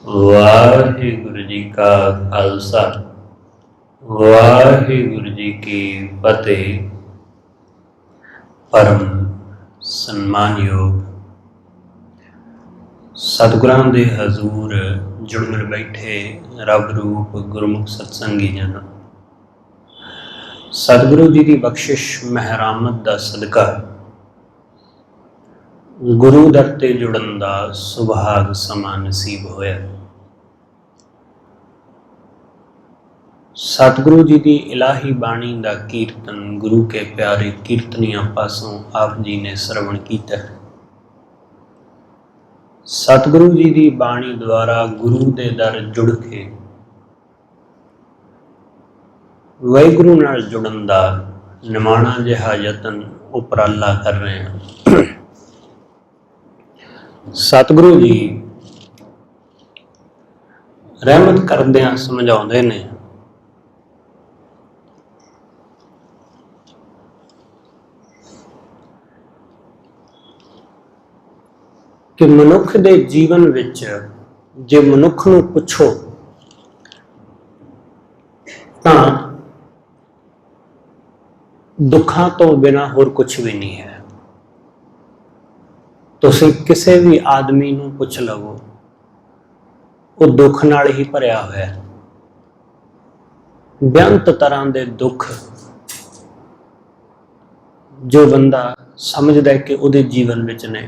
वाहिगुरु जी का खालसा वाहिगुरु जी की फतेह। परम सन्मानयोग सतगुरां दे हजूर जुड़ मिल बैठे रब रूप गुरमुख सत्संगी जन, सतगुरु जी की बख्शिश महरामत दा सदका गुरु दर ते जुड़न दा सुभाग समा नसीब होया। सतगुरु जी की इलाही बाणी का कीर्तन गुरु के प्यारे कीर्तनिया पासों आप जी ने श्रवण किया। सतगुरु जी की बाणी द्वारा गुरु के दर जुड़ के वाहिगुरु नाल जुड़न का निमाणा जिहा यतन उपराला कर रहे हैं। सतगुरु जी रहमत करदियां समझाउंदे ने कि मनुख दे जीवन विच जे मनुख नूं पुछो तां दुखां तो बिना होर कुछ भी नहीं है। तुसीं किसी भी आदमी नूं पुछ लवो वो दुख नाल ही भरिया होया है। बेअंत तरह के दुख जो बंदा समझदा है कि उहदे जीवन विच ने,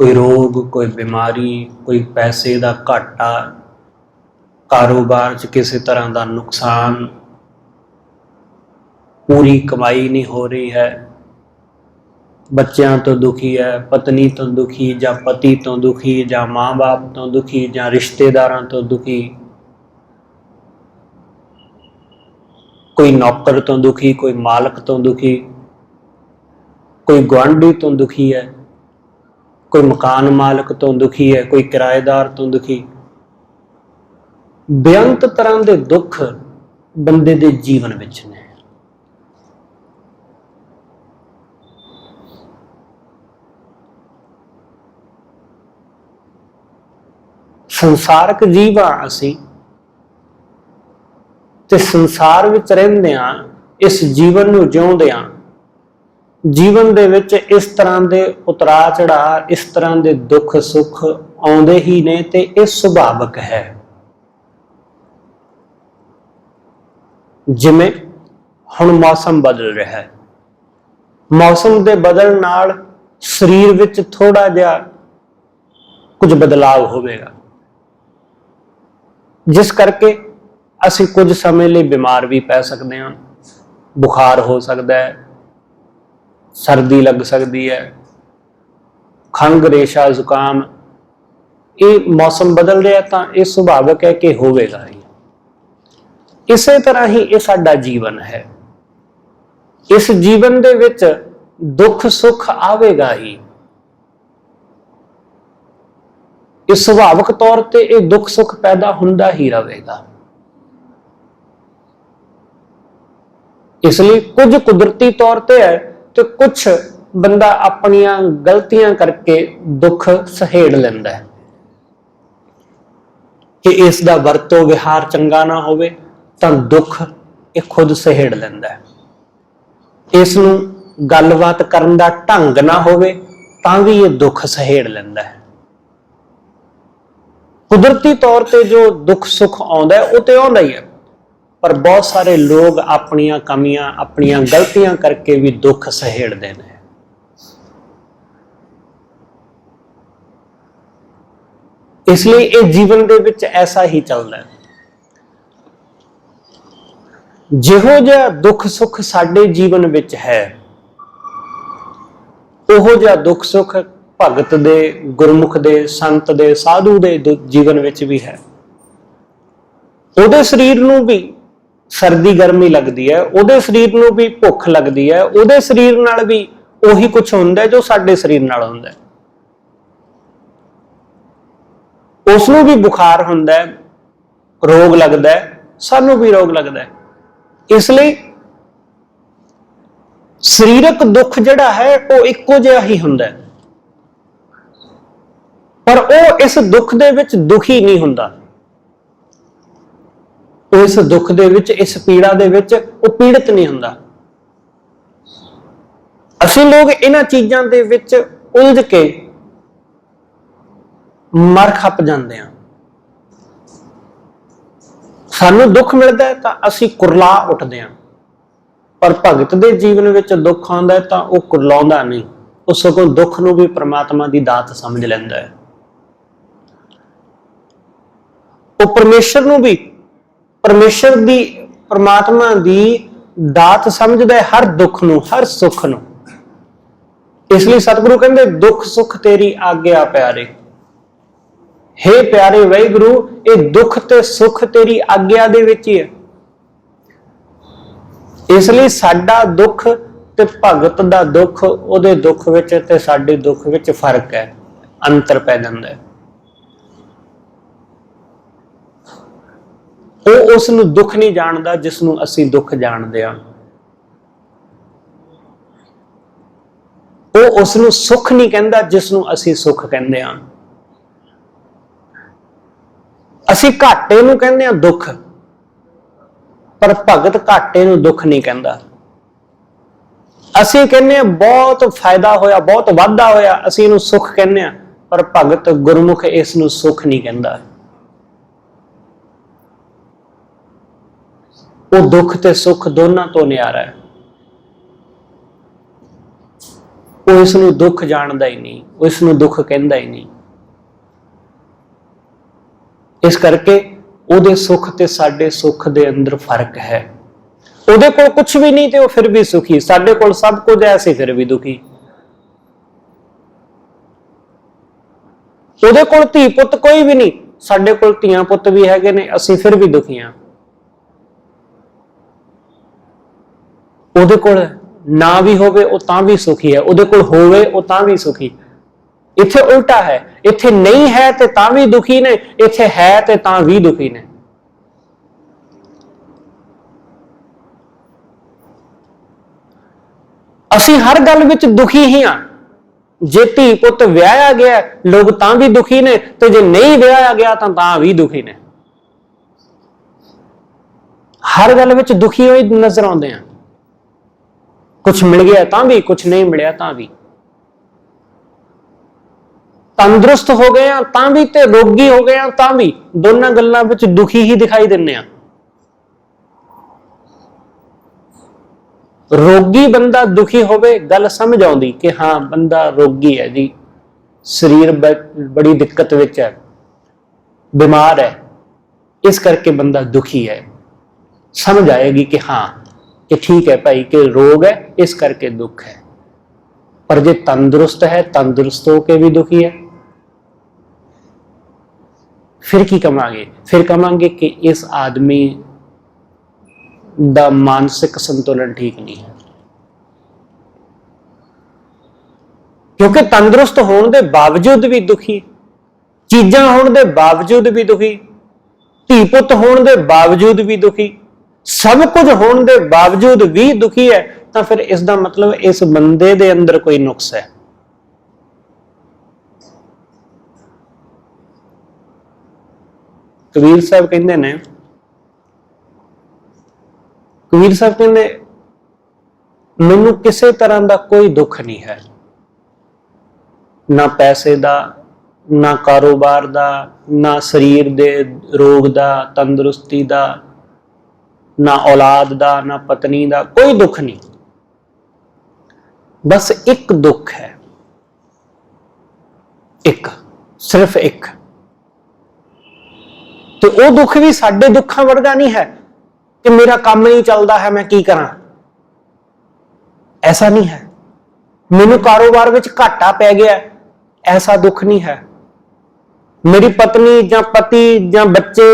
कोई रोग, कोई बीमारी, कोई पैसे का घाटा, कारोबार च किसी तरह का नुकसान, पूरी कमाई नहीं हो रही है, बच्चों तो दुखी है, पत्नी तो दुखी, या पति तो दुखी, या माँ बाप तो दुखी, या रिश्तेदारों तो दुखी, कोई नौकर तो दुखी, कोई मालक तो दुखी, कोई गुआढ़ी तो दुखी है, कोई मकान मालक तो दुखी है, कोई किराएदार तो दुखी। बेअंत तरह के दुख बंदे दे जीवन विच ने। संसारक जीव हाँ असीं ते संसार विच रहिंदिआं इस जीवन नूं जिउंदिआं जीवन दे विच इस तरह के उतरा चढ़ा, इस तरह के दुख सुख आउंदे ही ने ते इह सुभाविक है। जिवें हुण मौसम बदल रहा है, मौसम के बदलण नाल शरीर विच थोड़ा जिहा कुछ बदलाव होवेगा, जिस करके असीं कुछ समय लिए बीमार भी पै सकते हैं। बुखार हो सकता है, सर्दी लग सकती है, खंघ रेशा जुकाम, ये मौसम बदल रहा तो यह सुभाविक है कि होवेगा ही। इसे तरह ही यह साडा जीवन है। इस जीवन दे विच दुख सुख आवेगा ही। इस सुभाविक तौर पर यह दुख सुख पैदा हुंदा ही रहेगा। इसलिए कुछ कुदरती तौर पर है तो कुछ बंदा अपनियां गलतियां करके दुख सहेड़ लैंदा है कि इसका वरतो विहार चंगा ना होवे तां दुख ये खुद सहेड़ लैंदा है। इसनूं गलबात करन दा ढंग ना होवे तां भी ये दुख सहेड़ लैंदा है। कुदरती तौर पर जो दुख सुख आउंदा है वो तो आउंदा ही है, पर बहुत सारे लोग अपनियां कमियां अपनियां गलतियां करके भी दुख सहेड़ते हैं। इसलिए ये जीवन दे विच ऐसा ही चलता है। जिहो जिहा दुख सुख साडे जीवन विच है, उहो जिहा दुख सुख भगत दे, गुरमुख दे, संत दे, साधु दे जीवन विच भी है। उहदे शरीर नूं भी सर्दी गर्मी लगती है, उहदे शरीर नूं भी भुख लगती है, उहदे शरीर नाल भी उही कुछ हुंदा है जो साडे शरीर नाल हुंदा है। उसनूं भी बुखार हुंदा है, रोग लगता है, सानूं भी रोग लगता है। इसलिए शरीरक दुख जिहड़ा है वो इक्को जिहा ही हुंदा है, पर वो इस दुख दे विच दुखी नहीं हुंदा, वो इस दुख दे विच, इस पीड़ा दे विच वो पीड़ित नहीं हुंदा। असीं लोग इन्हां चीजां दे विच उलझ के मर खप जांदे हां। सानू दुख मिलता है तां असीं कुरला उठदे हां, पर भगत दे जीवन विच दुख आउंदा है तां वो कुरलाउंदा नहीं, वो सगों दुख नूं भी परमात्मा दी दात समझ लैंदा है। वो परमेश्वर नूं भी परमेश्वर दी, परमात्मा दी दात समझदा है हर दुख नूं, हर सुख नूं। इसलिए सतगुरु कहंदे दुख सुख तेरी आग्या प्यारे। हे प्यारे वाहिगुरु, ये दुख ते सुख तेरी आग्या दे विच ही है। इसलिए साडा दुख ते भगत दा दुख, उहदे दुख विच ते साडे दुख विच फर्क है, अंतर पै जांदा है। वो उस नूं दुख नहीं जानदा जिस नूं असीं दुख जाणदे हां। वो उस नूं सुख नहीं कहंदा जिस नूं असीं सुख कहंदे हां। असीं घाटे नूं कहंदे हां दुख, पर भगत घाटे नूं दुख नहीं कहंदा। असीं कहंदे हां बहुत फायदा होया, बहुत वाधा होया, असीं इहनूं सुख कहंदे हां, पर भगत गुरमुख इस नूं सुख नहीं कहंदा। वो दुख ते सुख दोनों तो न्यारा है। वो इस नूं दुख जानदा ही नहीं, वो इस नूं दुख कहंदा ही नहीं। इस करके उहदे सुख ते साडे सुख दे अंदर फर्क है। उहदे कोल कुछ भी नहीं ते वो फिर भी सुखी, साडे कोल सब कुछ है असीं फिर भी दुखी। उहदे कोल धी पुत कोई भी नहीं, साडे कोल धीआं पुत भी हैगे ने, असीं फिर भी दुखी हां। उहदे कोल ना भी होवे वो तां भी सुखी है, उहदे कोल होवे वो तां भी सुखी। इत्थे उल्टा है, इत्थे नहीं है ते तां भी दुखी ने, इत्थे है ते तां भी दुखी ने। असीं हर गल विच दुखी ही हां। जे धी पुत विआहया गया लोग तां भी दुखी ने, ते जे नहीं विआहया गया तां भी दुखी ने। हर गल विच दुखी होई नजर आउंदे हैं। कुछ मिल गया तां भी, कुछ नहीं मिलिया तां भी। तंदुरुस्त हो गए हैं तां भी ते रोगी हो गए हैं तां भी, दोनों गल्लां विच दुखी ही दिखाई दिंदे हैं। रोगी बंदा दुखी होवे गल समझ आउंदी कि हाँ बंदा रोगी है जी, शरीर बड़ी दिक्कत विच है, बीमार है, इस करके बंदा दुखी है। समझ आएगी कि हाँ कि ठीक है भाई कि रोग है इस करके दुख है। पर जे तंदुरुस्त है, तंदुरुस्त होके भी दुखी है, फिर की कमांगे? फिर कमांगे कि इस आदमी दा मानसिक संतुलन ठीक नहीं है। क्योंकि तंदुरुस्त होने के बावजूद भी दुखी, चीजां होने के बावजूद भी दुखी, धी पुत होने के बावजूद भी दुखी, सब कुछ होने के बावजूद भी दुखी है, तो फिर इसका मतलब इस बंदे दे अंदर कोई नुक्स है। कबीर साहब कहते ने, कबीर साहब कहते मैनू किसी तरह का कोई दुख नहीं है, ना पैसे का, ना कारोबार का, ना शरीर दे रोग का, तंदुरुस्ती का, ना औलाद का, ना पत्नी का, कोई दुख नहीं। बस एक दुख है, एक, सिर्फ एक। तो वो दुख भी साडे दुखों वर्गा नहीं है कि मेरा काम नहीं चलता है मैं की करा, ऐसा नहीं है। मैनू कारोबार विच घाटा पै गया, ऐसा दुख नहीं है। मेरी पत्नी जां पति जां बच्चे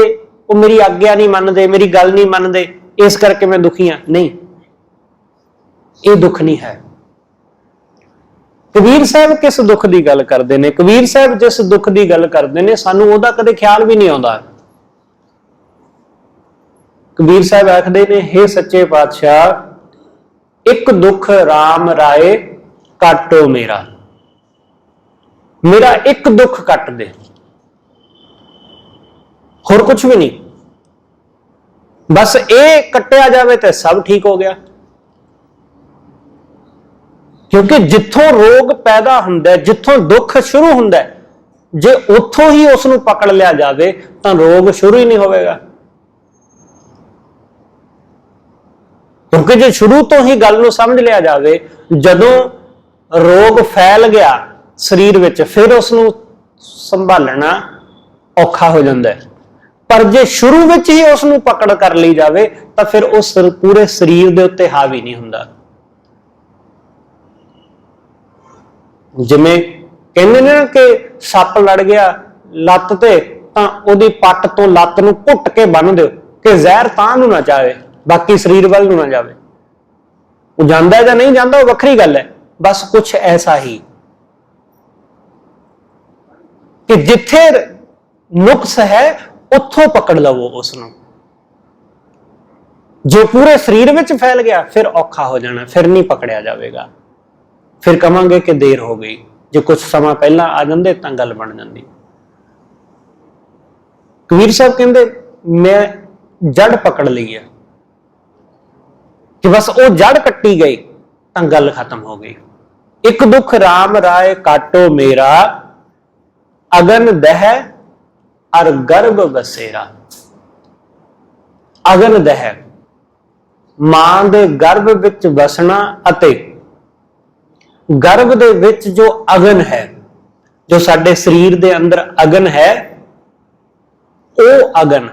वो मेरी आज्ञा नहीं मानते, मेरी गल नहीं मानते, इस करके मैं दुखी हाँ, नहीं, ये दुख नहीं है। कबीर साहब किस दुख की गल करते हैं? कबीर साहब जिस दुख की गल करते हैं सानू ओहदा कदे ख्याल भी नहीं आता। कबीर साहब आखदे ने, हे सच्चे पातशाह एक दुख राम राय काटो मेरा। मेरा एक दुख कट दे, होर कुछ भी नहीं, बस ये कटिया जाए तो सब ठीक हो गया। क्योंकि जिथों रोग पैदा हुंदा है, जिथों दुख शुरू हुंदा है, जे उथों ही उसनूं पकड़ लिया जाए तो रोग शुरू ही नहीं होगा। क्योंकि जे शुरू तो ही गल नूं समझ लिया जाए, जदों रोग फैल गया शरीर विच फिर उसनूं संभालना औखा हो जाता है। पर जे शुरू विच ही उसनूं पकड़ कर ली जाए तो फिर उस पूरे शरीर के उत्ते हावी नहीं हुंदा। जिवें कहंदे ने कि सप लड़ गया लत्त ते तां उहदी पट तो लत्त नूं घुट के बन दिओ कि जहर तां नूं ना जाए, बाकी शरीर वाल नूं ना जाए। वो जांदा है या नहीं जांदा वो वखरी गल है। बस कुछ ऐसा ही कि जिथे नुक्स है उथों पकड़ लवो उसनूं। जो पूरे शरीर में फैल गया फिर औखा हो जाना, फिर नहीं पकड़िया जाएगा। फिर कहांगे कि देर हो गई, जो कुछ समा पहला आ जाते तो गल बन जाती। कबीर साहब कहते मैं जड़ पकड़ ली है कि बस वो जड़ कट्टी गई तो गल खत्म हो गई। एक दुख राम राय काटो मेरा, अगन दह और गर्भ बसेरा। अगन दह मां दे गर्भ विच वसना अते गर्भ दे विच जो अगन है, जो साडे शरीर दे अंदर अगन है, वो अगन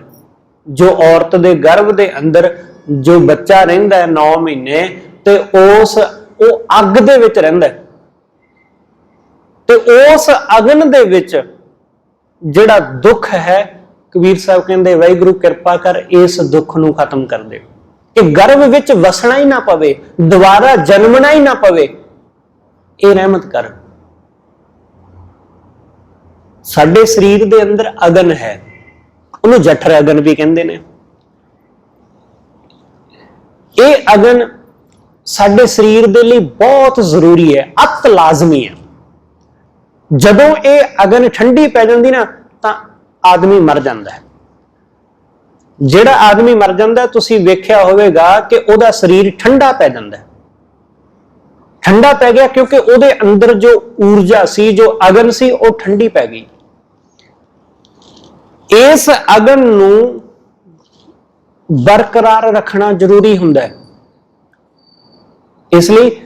जो औरत दे गर्भ दे अंदर जो बच्चा रहिंदा है 9 महीने ते उस वो अग दे विच रहिंदा है ते उस अगन दे विच जिहड़ा दुख है, कबीर साहब कहंदे वाहिगुरू किरपा कर इस दुख नूं खत्म कर दे कि गर्भ विच वसना ही ना पवे, दोबारा जन्मना ही ना पवे। ये रहमत कर। साडे शरीर दे अंदर अगन है, उन्होंने जठर अगन भी कहते हैं। ये अगन साडे शरीर दे लिए बहुत जरूरी है, अत लाजमी है। जदों ये अगन ठंडी पै जाती ना तो आदमी मर जाता है। जिहड़ा आदमी मर जाता है तुसीं वेख्या होवेगा कि उहदा शरीर ठंडा पै जाता है। ठंडा पै गया क्योंकि उहदे अंदर जो ऊर्जा सी, जो अगन सी, वो ठंडी पै गई। इस अगन नूं बरकरार रखना जरूरी हुंदा है। इसलिए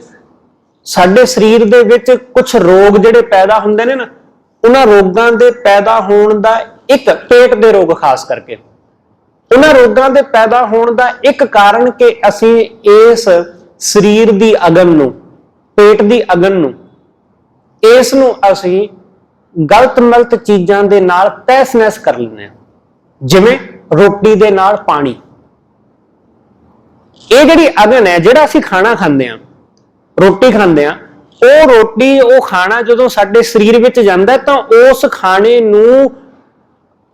साडे शरीर दे विच कुछ रोग जिहड़े पैदा हुंदे ने ना, उन्हां रोगां दे पैदा होण दा एक पेट दे रोग खास करके उन्हां रोगां दे पैदा होण दा एक कारण कि असीं इस शरीर दी अगन नूं, पेट दी अगन नूं, इस नूं असीं गलत मलत चीजां दे नाल तहस नहस कर लैंदे हां। जिवें रोटी दे नाल पानी, ये जिहड़ी अगन है, जिहड़ा असीं खाना खांदे हां, रोटी खांदे हां, ਉਹ रोटी ਉਹ खाना ਜਦੋਂ ਸਾਡੇ शरीर ਵਿੱਚ ਜਾਂਦਾ ਤਾਂ ਉਸ ਖਾਣੇ ਨੂੰ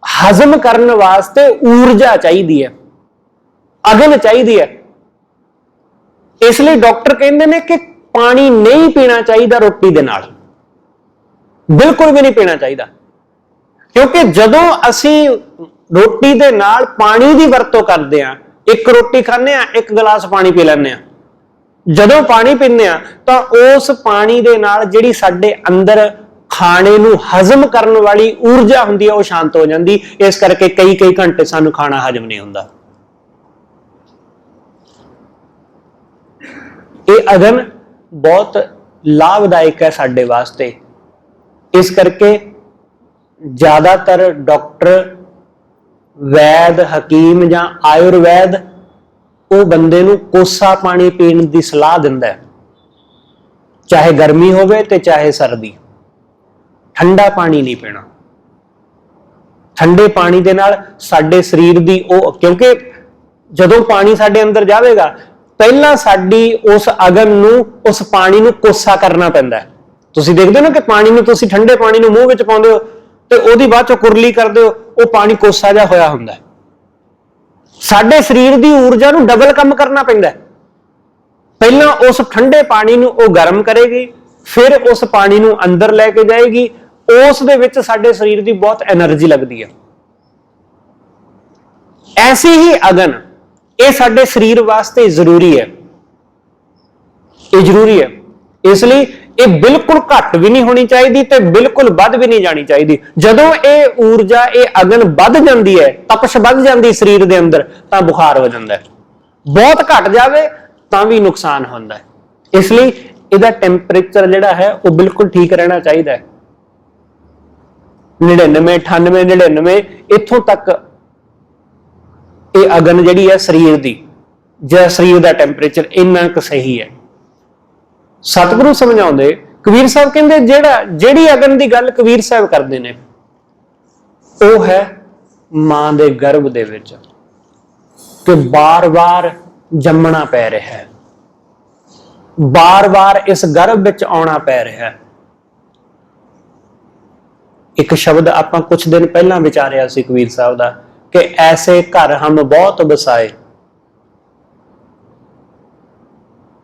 ਹਜ਼ਮ ਕਰਨ ਵਾਸਤੇ ਊਰਜਾ ਚਾਹੀਦੀ ਹੈ, ਅਗਨ ਚਾਹੀਦੀ ਹੈ। ਇਸ ਲਈ ਡਾਕਟਰ ਕਹਿੰਦੇ ਨੇ ਕਿ ਪਾਣੀ ਨਹੀਂ ਪੀਣਾ ਚਾਹੀਦਾ ਰੋਟੀ ਦੇ ਨਾਲ, ਬਿਲਕੁਲ ਵੀ ਨਹੀਂ ਪੀਣਾ ਚਾਹੀਦਾ। ਕਿਉਂਕਿ ਜਦੋਂ ਅਸੀਂ ਰੋਟੀ ਦੇ ਨਾਲ ਪਾਣੀ ਦੀ ਵਰਤੋਂ ਕਰਦੇ ਆ, ਇੱਕ ਰੋਟੀ ਖਾਂਦੇ ਆ, ਇੱਕ ਗਲਾਸ ਪਾਣੀ ਪੀ ਲੈਂਦੇ ਆ, ਜਦੋਂ ਪਾਣੀ ਪੀਂਦੇ ਆ ਤਾਂ ਉਸ ਪਾਣੀ ਦੇ ਨਾਲ ਜਿਹੜੀ ਸਾਡੇ ਅੰਦਰ ਖਾਣੇ ਨੂੰ ਹਜ਼ਮ ਕਰਨ ਵਾਲੀ ਊਰਜਾ ਹੁੰਦੀ ਹੈ ਉਹ ਸ਼ਾਂਤ ਹੋ ਜਾਂਦੀ। ਇਸ ਕਰਕੇ ਕਈ ਘੰਟੇ ਸਾਨੂੰ ਖਾਣਾ ਹਜ਼ਮ ਨਹੀਂ ਹੁੰਦਾ। ਇਹ ਅਗਨ ਬਹੁਤ ਲਾਭਦਾਇਕ ਹੈ ਸਾਡੇ ਵਾਸਤੇ। ਇਸ ਕਰਕੇ ਜ਼ਿਆਦਾਤਰ ਡਾਕਟਰ, ਵੈਦ, ਹਕੀਮ ਜਾਂ ਆਯੁਰਵੈਦ ਉਹ ਬੰਦੇ ਨੂੰ ਕੋਸਾ ਪਾਣੀ ਪੀਣ ਦੀ ਸਲਾਹ ਦਿੰਦਾ ਹੈ, ਚਾਹੇ ਗਰਮੀ ਹੋਵੇ ਤੇ ਚਾਹੇ ਸਰਦੀ। ਠੰਡਾ ਪਾਣੀ ਨਹੀਂ ਪੀਣਾ। ਠੰਡੇ ਪਾਣੀ ਦੇ ਨਾਲ ਸਾਡੇ ਸਰੀਰ ਦੀ ਉਹ, ਕਿਉਂਕਿ ਜਦੋਂ ਪਾਣੀ ਸਾਡੇ ਅੰਦਰ ਜਾਵੇਗਾ ਪਹਿਲਾਂ ਸਾਡੀ ਉਸ ਅਗਨ ਨੂੰ, ਉਸ ਪਾਣੀ ਨੂੰ ਕੋਸਾ ਕਰਨਾ ਪੈਂਦਾ ਹੈ। ਤੁਸੀਂ ਦੇਖਦੇ ਹੋ ਨਾ ਕਿ ਪਾਣੀ ਨੂੰ ਤੁਸੀਂ ਠੰਡੇ ਪਾਣੀ ਨੂੰ ਮੂੰਹ ਵਿੱਚ ਪਾਉਂਦੇ ਹੋ ਤੇ ਉਹਦੀ ਬਾਅਦ ਚੋਂ ਕੁਰਲੀ ਕਰਦੇ ਹੋ, ਉਹ ਪਾਣੀ ਕੋਸਾ ਜਿਹਾ ਹੋਇਆ ਹੁੰਦਾ ਹੈ। ਸਾਡੇ ਸਰੀਰ ਦੀ ਊਰਜਾ ਨੂੰ ਡਬਲ ਕੰਮ ਕਰਨਾ ਪੈਂਦਾ ਹੈ। ਪਹਿਲਾਂ ਉਸ ਠੰਡੇ ਪਾਣੀ ਨੂੰ ਉਹ ਗਰਮ ਕਰੇਗੀ, ਫਿਰ ਉਸ ਪਾਣੀ ਨੂੰ ਅੰਦਰ ਲੈ ਕੇ ਜਾਏਗੀ, ਉਸ ਦੇ ਵਿੱਚ ਸਾਡੇ ਸਰੀਰ ਦੀ ਬਹੁਤ એનર્ਜੀ ਲੱਗਦੀ ਹੈ। ਐਸੀ ਹੀ ਅਗਨ ਇਹ ਸਾਡੇ ਸਰੀਰ ਵਾਸਤੇ ਜ਼ਰੂਰੀ ਹੈ, ਇਹ ਜ਼ਰੂਰੀ ਹੈ। ਇਸ ਲਈ ਇਹ ਬਿਲਕੁਲ ਘੱਟ ਵੀ ਨਹੀਂ ਹੋਣੀ ਚਾਹੀਦੀ ਤੇ ਬਿਲਕੁਲ ਵੱਧ ਵੀ ਨਹੀਂ ਜਾਣੀ ਚਾਹੀਦੀ। ਜਦੋਂ ਇਹ ਊਰਜਾ, ਇਹ ਅਗਨ ਵੱਧ ਜਾਂਦੀ ਹੈ, ਤਪਸ਼ ਵੱਧ ਜਾਂਦੀ ਸਰੀਰ ਦੇ ਅੰਦਰ, ਤਾਂ ਬੁਖਾਰ ਹੋ ਜਾਂਦਾ ਹੈ। ਬਹੁਤ ਘਟ ਜਾਵੇ ਤਾਂ ਵੀ ਨੁਕਸਾਨ ਹੁੰਦਾ ਹੈ। ਇਸ ਲਈ ਇਹਦਾ ਟੈਂਪਰੇਚਰ ਜਿਹੜਾ ਹੈ ਉਹ ਬਿਲਕੁਲ ਠੀਕ ਰਹਿਣਾ ਚਾਹੀਦਾ ਹੈ। 99, 98, 99 ਇੱਥੋਂ ਤੱਕ ਇਹ ਅਗਨ ਜਿਹੜੀ ਹੈ ਸਰੀਰ ਦੀ, ਜਾਂ ਸਰੀਰ ਦਾ ਟੈਂਪਰੇਚਰ ਇੰਨਾ ਕੁ ਸਹੀ ਹੈ। ਸਤਿਗੁਰੂ ਸਮਝਾਉਂਦੇ, ਕਬੀਰ ਸਾਹਿਬ ਕਹਿੰਦੇ ਜਿਹੜੀ ਅਗਨ ਦੀ ਗੱਲ ਕਬੀਰ ਸਾਹਿਬ ਕਰਦੇ ਨੇ ਉਹ ਹੈ ਮਾਂ ਦੇ ਗਰਭ ਦੇ ਵਿੱਚ, ਕਿ ਬਾਰ-ਬਾਰ ਜੰਮਣਾ ਪੈ ਰਿਹਾ ਹੈ, ਬਾਰ-ਬਾਰ ਇਸ ਗਰਭ ਵਿੱਚ ਆਉਣਾ ਪੈ ਰਿਹਾ ਹੈ। ਇੱਕ ਸ਼ਬਦ ਆਪਾਂ ਕੁਝ ਦਿਨ ਪਹਿਲਾਂ ਵਿਚਾਰਿਆ ਸੀ ਕਬੀਰ ਸਾਹਿਬ ਦਾ, ਕਿ ਐਸੇ ਘਰ ਹਮ ਬਹੁਤ ਵਸਾਏ,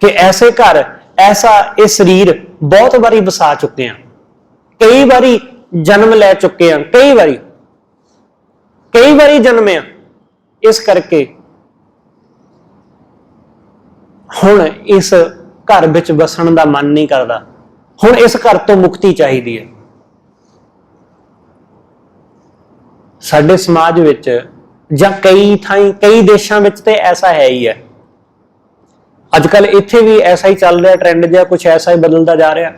ਕਿ ਐਸੇ ਘਰ, ਐਸਾ ਇਹ ਸਰੀਰ ਬਹੁਤ ਵਾਰੀ ਵਸਾ ਚੁੱਕੇ ਹਾਂ, ਕਈ ਵਾਰੀ ਜਨਮ ਲੈ ਚੁੱਕੇ ਹਾਂ, ਕਈ ਵਾਰੀ ਜਨਮੇ ਹਾਂ। ਇਸ ਕਰਕੇ ਹੁਣ ਇਸ ਘਰ ਵਿੱਚ ਵਸਣ ਦਾ ਮਨ ਨਹੀਂ ਕਰਦਾ, ਹੁਣ ਇਸ ਘਰ ਤੋਂ ਮੁਕਤੀ ਚਾਹੀਦੀ ਹੈ। ਸਾਡੇ ਸਮਾਜ ਵਿੱਚ ਜਾਂ ਕਈ ਦੇਸ਼ਾਂ ਵਿੱਚ ਤੇ ਐਸਾ ਹੈ ਹੀ ਹੈ। ਅੱਜ ਕੱਲ ਇੱਥੇ ਵੀ ਐਸਾ ਹੀ ਚੱਲ ਰਿਹਾ ਟ੍ਰੈਂਡ, ਜਾਂ ਕੁਝ ਐਸਾ ਹੀ ਬਦਲਦਾ ਜਾ ਰਿਹਾ।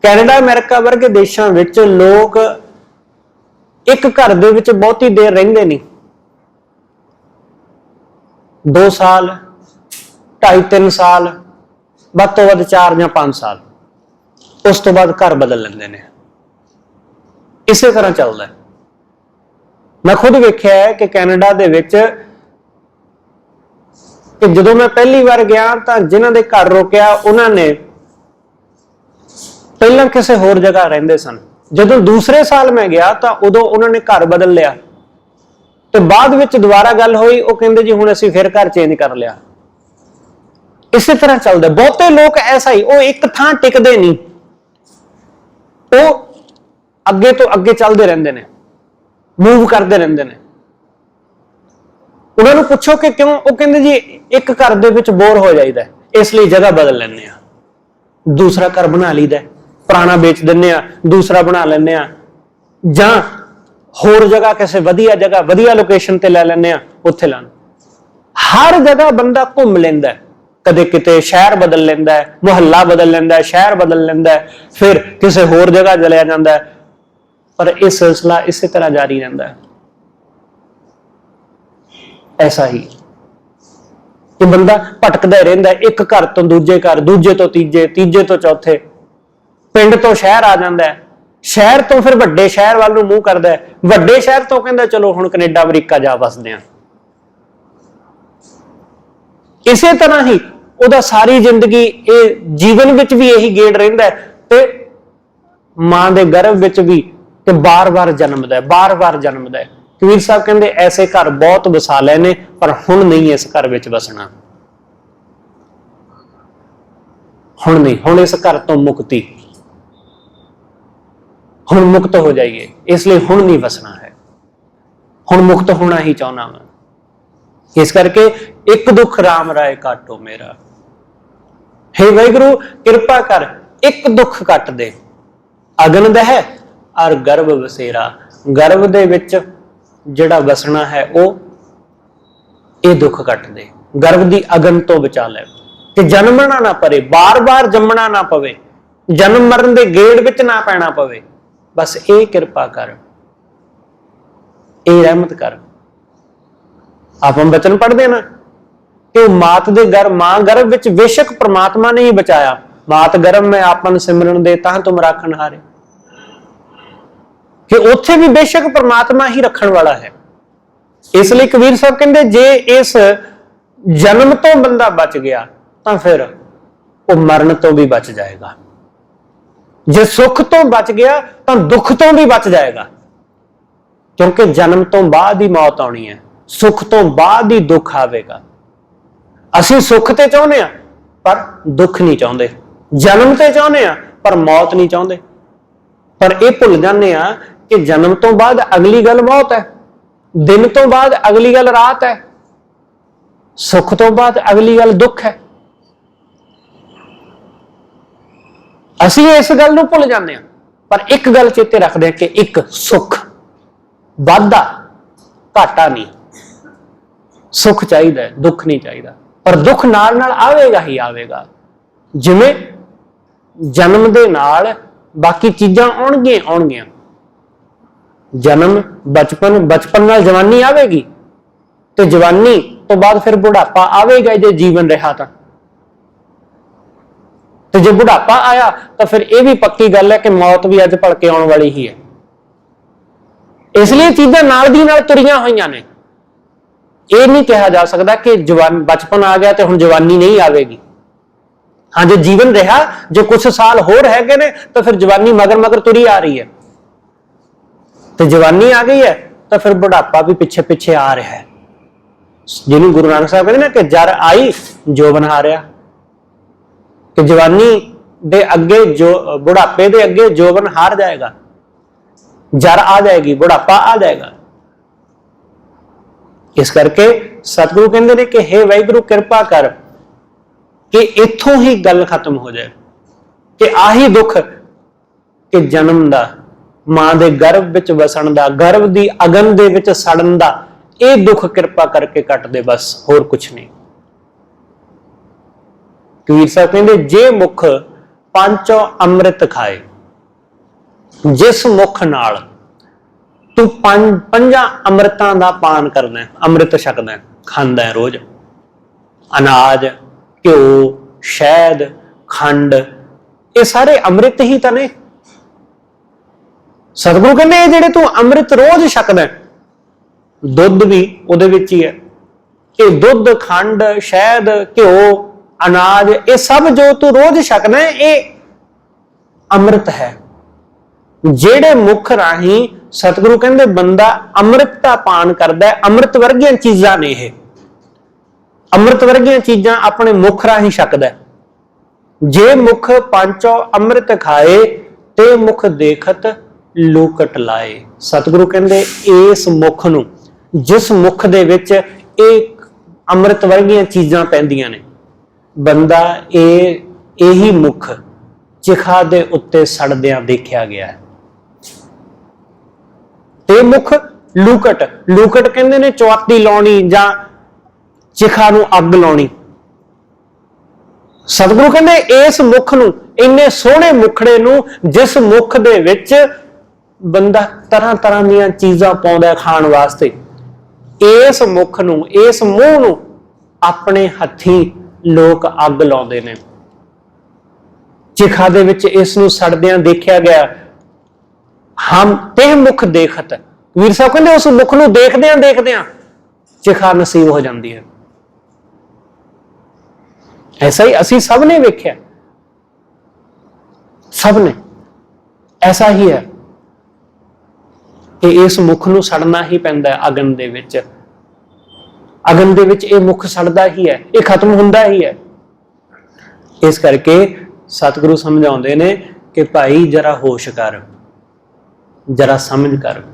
ਕੈਨੇਡਾ, ਅਮਰੀਕਾ ਵਰਗੇ ਦੇਸ਼ਾਂ ਵਿੱਚ ਲੋਕ ਇੱਕ ਘਰ ਦੇ ਵਿੱਚ ਬਹੁਤੀ ਦੇਰ ਰਹਿੰਦੇ ਨਹੀਂ। 2 ਸਾਲ, 2.5-3 ਸਾਲ, ਵੱਧ ਤੋਂ ਵੱਧ 4 ਜਾਂ 5 ਸਾਲ, ਉਸ ਤੋਂ ਬਾਅਦ ਘਰ ਬਦਲ ਲੈਂਦੇ ਨੇ। ਇਸੇ ਤਰ੍ਹਾਂ ਚੱਲਦਾ। ਮੈਂ ਖੁਦ ਵੇਖਿਆ ਹੈ ਕਿ ਕੈਨੇਡਾ ਦੇ ਵਿੱਚ, ਕਿ ਜਦੋਂ ਮੈਂ ਪਹਿਲੀ ਵਾਰ ਗਿਆ ਤਾਂ ਜਿਨ੍ਹਾਂ ਦੇ ਘਰ ਰੋਕਿਆ ਉਹਨਾਂ ਨੇ ਪਹਿਲਾਂ ਕਿਸੇ ਹੋਰ ਜਗ੍ਹਾ ਰਹਿੰਦੇ ਸਨ। ਜਦੋਂ ਦੂਸਰੇ ਸਾਲ ਮੈਂ ਗਿਆ ਤਾਂ ਉਦੋਂ ਉਹਨਾਂ ਨੇ ਘਰ ਬਦਲ ਲਿਆ, ਤੇ ਬਾਅਦ ਵਿੱਚ ਦੁਬਾਰਾ ਗੱਲ ਹੋਈ, ਉਹ ਕਹਿੰਦੇ ਜੀ ਹੁਣ ਅਸੀਂ ਫਿਰ ਘਰ ਚੇਂਜ ਕਰ ਲਿਆ। ਇਸੇ ਤਰ੍ਹਾਂ ਚੱਲਦਾ। ਬਹੁਤੇ ਲੋਕ ਐਸਾ ਹੀ, ਉਹ ਇੱਕ ਥਾਂ ਟਿਕਦੇ ਨਹੀਂ, ਉਹ ਅੱਗੇ ਤੋਂ ਅੱਗੇ ਚੱਲਦੇ ਰਹਿੰਦੇ ਨੇ, ਮੂਵ ਕਰਦੇ ਰਹਿੰਦੇ ਨੇ। ਉਹਨਾਂ ਨੂੰ ਪੁੱਛੋ ਕਿ ਕਿਉਂ, ਉਹ ਕਹਿੰਦੇ ਜੀ ਇੱਕ ਘਰ ਦੇ ਵਿੱਚ ਬੋਰ ਹੋ ਜਾਈਦਾ, ਇਸ ਲਈ ਜਗ੍ਹਾ ਬਦਲ ਲੈਂਦੇ ਆ, ਦੂਸਰਾ ਘਰ ਬਣਾ ਲਈਦਾ, ਪੁਰਾਣਾ ਵੇਚ ਦਿੰਦੇ ਆ, ਦੂਸਰਾ ਬਣਾ ਲੈਂਦੇ ਆ, ਜਾਂ ਹੋਰ ਜਗ੍ਹਾ ਕਿਸੇ ਵਧੀਆ ਜਗ੍ਹਾ, ਵਧੀਆ ਲੋਕੇਸ਼ਨ ਤੇ ਲੈ ਲੈਂਦੇ ਆ, ਉੱਥੇ ਲਾਣ। ਹਰ ਜਗ੍ਹਾ ਬੰਦਾ ਘੁੰਮ ਲੈਂਦਾ, ਕਦੇ ਕਿਤੇ ਸ਼ਹਿਰ ਬਦਲ ਲੈਂਦਾ, ਮੁਹੱਲਾ ਬਦਲ ਲੈਂਦਾ, ਸ਼ਹਿਰ ਬਦਲ ਲੈਂਦਾ, ਫਿਰ ਕਿਸੇ ਹੋਰ ਜਗ੍ਹਾ ਚਲਿਆ ਜਾਂਦਾ। ਪਰ ਇਹ ਸਿਲਸਿਲਾ ਇਸੇ ਤਰ੍ਹਾਂ ਜਾਰੀ ਰਹਿੰਦਾ ਹੈ। ਐਸਾ ਹੀ ਕਿ ਬੰਦਾ ਭਟਕਦਾ ਰਹਿੰਦਾ, ਇੱਕ ਘਰ ਤੋਂ ਦੂਜੇ ਘਰ, ਦੂਜੇ ਤੋਂ ਤੀਜੇ, ਤੀਜੇ ਤੋਂ ਚੌਥੇ, ਪਿੰਡ ਤੋਂ ਸ਼ਹਿਰ ਆ ਜਾਂਦਾ ਹੈ, ਸ਼ਹਿਰ ਤੋਂ ਫਿਰ ਵੱਡੇ ਸ਼ਹਿਰ ਵੱਲ ਨੂੰ ਮੂੰਹ ਕਰਦਾ ਹੈ, ਵੱਡੇ ਸ਼ਹਿਰ ਤੋਂ ਕਹਿੰਦਾ ਚਲੋ ਹੁਣ ਕੈਨੇਡਾ ਅਮਰੀਕਾ ਜਾ ਵਸਦੇ ਆ। ਇਸੇ ਤਰ੍ਹਾਂ ਹੀ ਉਹਦਾ ਸਾਰੀ ਜ਼ਿੰਦਗੀ, ਇਹ ਜੀਵਨ ਵਿੱਚ ਵੀ ਇਹੀ ਗੇੜ ਰਹਿੰਦਾ ਤੇ ਮਾਂ ਦੇ ਗਰਭ ਵਿੱਚ ਵੀ, ਤੇ ਬਾਰ-ਬਾਰ ਜਨਮਦਾ, ਬਾਰ-ਬਾਰ ਜਨਮਦਾ। ਕਬੀਰ ਸਾਹਿਬ ਕਹਿੰਦੇ ਐਸੇ ਘਰ ਬਹੁਤ ਵਸਾ ਲਏ ਨੇ, ਪਰ ਹੁਣ ਨਹੀਂ ਇਸ ਘਰ ਵਿੱਚ ਵਸਣਾ, ਹੁਣ ਨਹੀਂ, ਹੁਣ ਇਸ ਘਰ ਤੋਂ ਮੁਕਤੀ, ਹੁਣ ਮੁਕਤ ਹੋ ਜਾਈਏ, ਇਸ ਲਈ ਹੁਣ ਨਹੀਂ ਵਸਣਾ ਹੈ, ਹੁਣ ਮੁਕਤ ਹੋਣਾ ਹੀ ਚਾਹੁੰਦਾ ਮੈਂ। ਇਸ ਕਰਕੇ ਇੱਕ ਦੁੱਖ ਰਾਮ ਰਾਏ ਕਾਟੋ ਮੇਰਾ, ਹੇ ਵਾਹਿਗੁਰੂ ਕਿਰਪਾ ਕਰ ਇੱਕ ਦੁੱਖ ਕੱਟ ਦੇ। ਅਗਨ ਦਹਿ ਔਰ ਗਰਭ ਵਸੇਰਾ, ਗਰਭ ਦੇ ਵਿੱਚ ਜਿਹੜਾ ਵਸਣਾ ਹੈ ਉਹ ਇਹ ਦੁੱਖ ਕੱਟ ਦੇ, ਗਰਭ ਦੀ ਅਗਨ ਤੋਂ ਬਚਾ ਲੈ, ਕਿ ਜਨਮਣਾ ਨਾ ਪਵੇ, ਬਾਰ-ਬਾਰ ਜੰਮਣਾ ਨਾ ਪਵੇ, ਜਨਮ ਮਰਨ ਦੇ ਗੇੜ ਵਿੱਚ ਨਾ ਪੈਣਾ ਪਵੇ। ਬਸ ਇਹ ਕਿਰਪਾ ਕਰ, ਇਹ ਰਹਿਮਤ ਕਰ। ਆਪਾਂ ਬਚਨ ਪੜ੍ਹਦੇ ਨਾ ਕਿ ਮਾਤ ਦੇ ਮਾਂ ਗਰਭ ਵਿੱਚ ਬੇਸ਼ੱਕ ਪ੍ਰਮਾਤਮਾ ਨੇ ਹੀ ਬਚਾਇਆ, ਮਾਤ ਗਰਭ ਮੈਂ ਆਪਨ ਸਿਮਰਨ ਦੇ ਤਾਂ ਤੁਮ ਰਾਖਣ ਹਾਰੇ, ਕਿ ਉੱਥੇ ਵੀ ਬੇਸ਼ੱਕ ਪ੍ਰਮਾਤਮਾ ਹੀ ਰੱਖਣ ਵਾਲਾ ਹੈ। ਇਸ ਲਈ ਕਬੀਰ ਸਾਹਿਬ ਕਹਿੰਦੇ ਜੇ ਇਸ ਜਨਮ ਤੋਂ ਬੰਦਾ ਬਚ ਗਿਆ ਤਾਂ ਫਿਰ ਉਹ ਮਰਨ ਤੋਂ ਵੀ ਬਚ ਜਾਏਗਾ, ਜੇ ਸੁੱਖ ਤੋਂ ਬਚ ਗਿਆ ਤਾਂ ਦੁੱਖ ਤੋਂ ਵੀ ਬਚ ਜਾਏਗਾ, ਕਿਉਂਕਿ ਜਨਮ ਤੋਂ ਬਾਅਦ ਹੀ ਮੌਤ ਆਉਣੀ ਹੈ, ਸੁੱਖ ਤੋਂ ਬਾਅਦ ਹੀ ਦੁੱਖ ਆਵੇਗਾ। ਅਸੀਂ ਸੁੱਖ ਤੇ ਚਾਹੁੰਦੇ ਆ ਪਰ ਦੁੱਖ ਨਹੀਂ ਚਾਹੁੰਦੇ, ਜਨਮ ਤੇ ਚਾਹੁੰਦੇ ਆ ਪਰ ਮੌਤ ਨਹੀਂ ਚਾਹੁੰਦੇ। पर यह भुल जाने आ कि जन्म तो बाद अगली गल मौत है, दिन तो बाद अगली गल रात है, सुख तो बाद अगली गल दुख है। असीं इस गल नूं भुल जाने, पर एक गल चेते रखते हैं कि एक सुख वाधा घाटा नहीं, सुख चाहिए, दुख नहीं चाहिए, पर दुख नाल नाल आवेगा ही आवेगा। जिवें जन्म दे नाल बाकी चीजां आउणगियां आउणगियां, जन्म बचपन, बचपन नाल जवानी आवेगी, तो जवानी तो बाद फिर बुढ़ापा आवेगा जे जीवन रहा तो जे बुढ़ापा आया तो फिर यह भी पक्की गल है कि मौत भी अज भलके आने वाली ही है। इसलिए चीजां नाल दी नाल तुरियां होईयां ने। यह नहीं कहा जा सकता कि जवान बचपन आ गया तो हुण जवानी नहीं आवेगी। हाँ, जो जीवन रहा, जो कुछ साल होर है ने, तो फिर जवानी मगर मगर तुरी आ रही है, तो जवानी आ गई है तो फिर बुढ़ापा भी पिछे पिछे आ रहा है। जिन्होंने गुरु नानक साहब कहते ना कि जर आई जोबन हारिया, कि जवानी दे अगे जो बुढ़ापे दे अगे जोबन हार जाएगा, जर आ जाएगी, बुढ़ापा आ जाएगा। इस करके सतगुरु कहते हैं कि हे वाहिगुरु कृपा कर कि इथों ही गल खत्म हो जाए, कि आही दुख कि जन्म दा, मां दे गर्भ विच वसण दा, गर्भ दी अगन दे विच सड़न दा, ये दुख कृपा करके कट दे, बस होर कुछ नहीं। कबीर साहब कहते जे मुख पांचों अमृत खाए, जिस मुख नाल तू पंजा अमृतां दा पान करना है, अमृत छकदा है, खांदा है रोज, अनाज, घ्यो, शहद, खंड, ये सारे अमृत ही तो ने। सतगुरु कहते हैं जेड़े तू अमृत रोज छकदा है, दुध भी उहदे विच ही है, कि दुध, खंड, शहद, घ्यो, अनाज, ये सब जो तू रोज छकदा है, ये अमृत है। जेड़े मुख राही सतगुरु कहते बंदा अमृत का पान करता है, अमृत वर्गियां चीजां ने, ये अमृत वर्गियां चीजां अपने मुख राही छकदा है। जे मुख पांचों अमृत खाए ते मुख देखत लूकट लाए। सतगुरु कहते इस मुख नूं, जिस मुख दे विच एक अमृत वर्गियां चीजां पैंदियां ने, बंदा यही मुख चिखा दे उत्ते सड़दियां देखिया गया है। ते मुख लूकट, लूकट कहते ने चौती लाउणी जां चिखा नूं अग लाउणी। सतगुरु कहते इस मुख नूं, इन्ने सोहणे मुखड़े नूं, जिस मुख दे विच बंदा तरह तरह दीयां चीजां पाउंदा खाण वास्ते, इस मुख नूं, इस मूंह नूं अपने हत्थी लोक अग लाउंदे ने। चिखा दे विच इस नूं सड़दियां देखिया गया। हम ते मुख देखत, वीर साहब कहते उस मुख नूं देखदियां देखदियां चिखा नसीब हो जाती है। ऐसा ही असी सब ने वेख्या, सब ने ऐसा ही है कि इस मुख नूं सड़ना ही पैंदा है अगन दे विच। अगन दे विच ये मुख सड़दा ही है, ये खत्म हुंदा ही है। इस करके सतगुरु समझाउंदे ने कि भाई जरा होश कर, जरा समझ कर,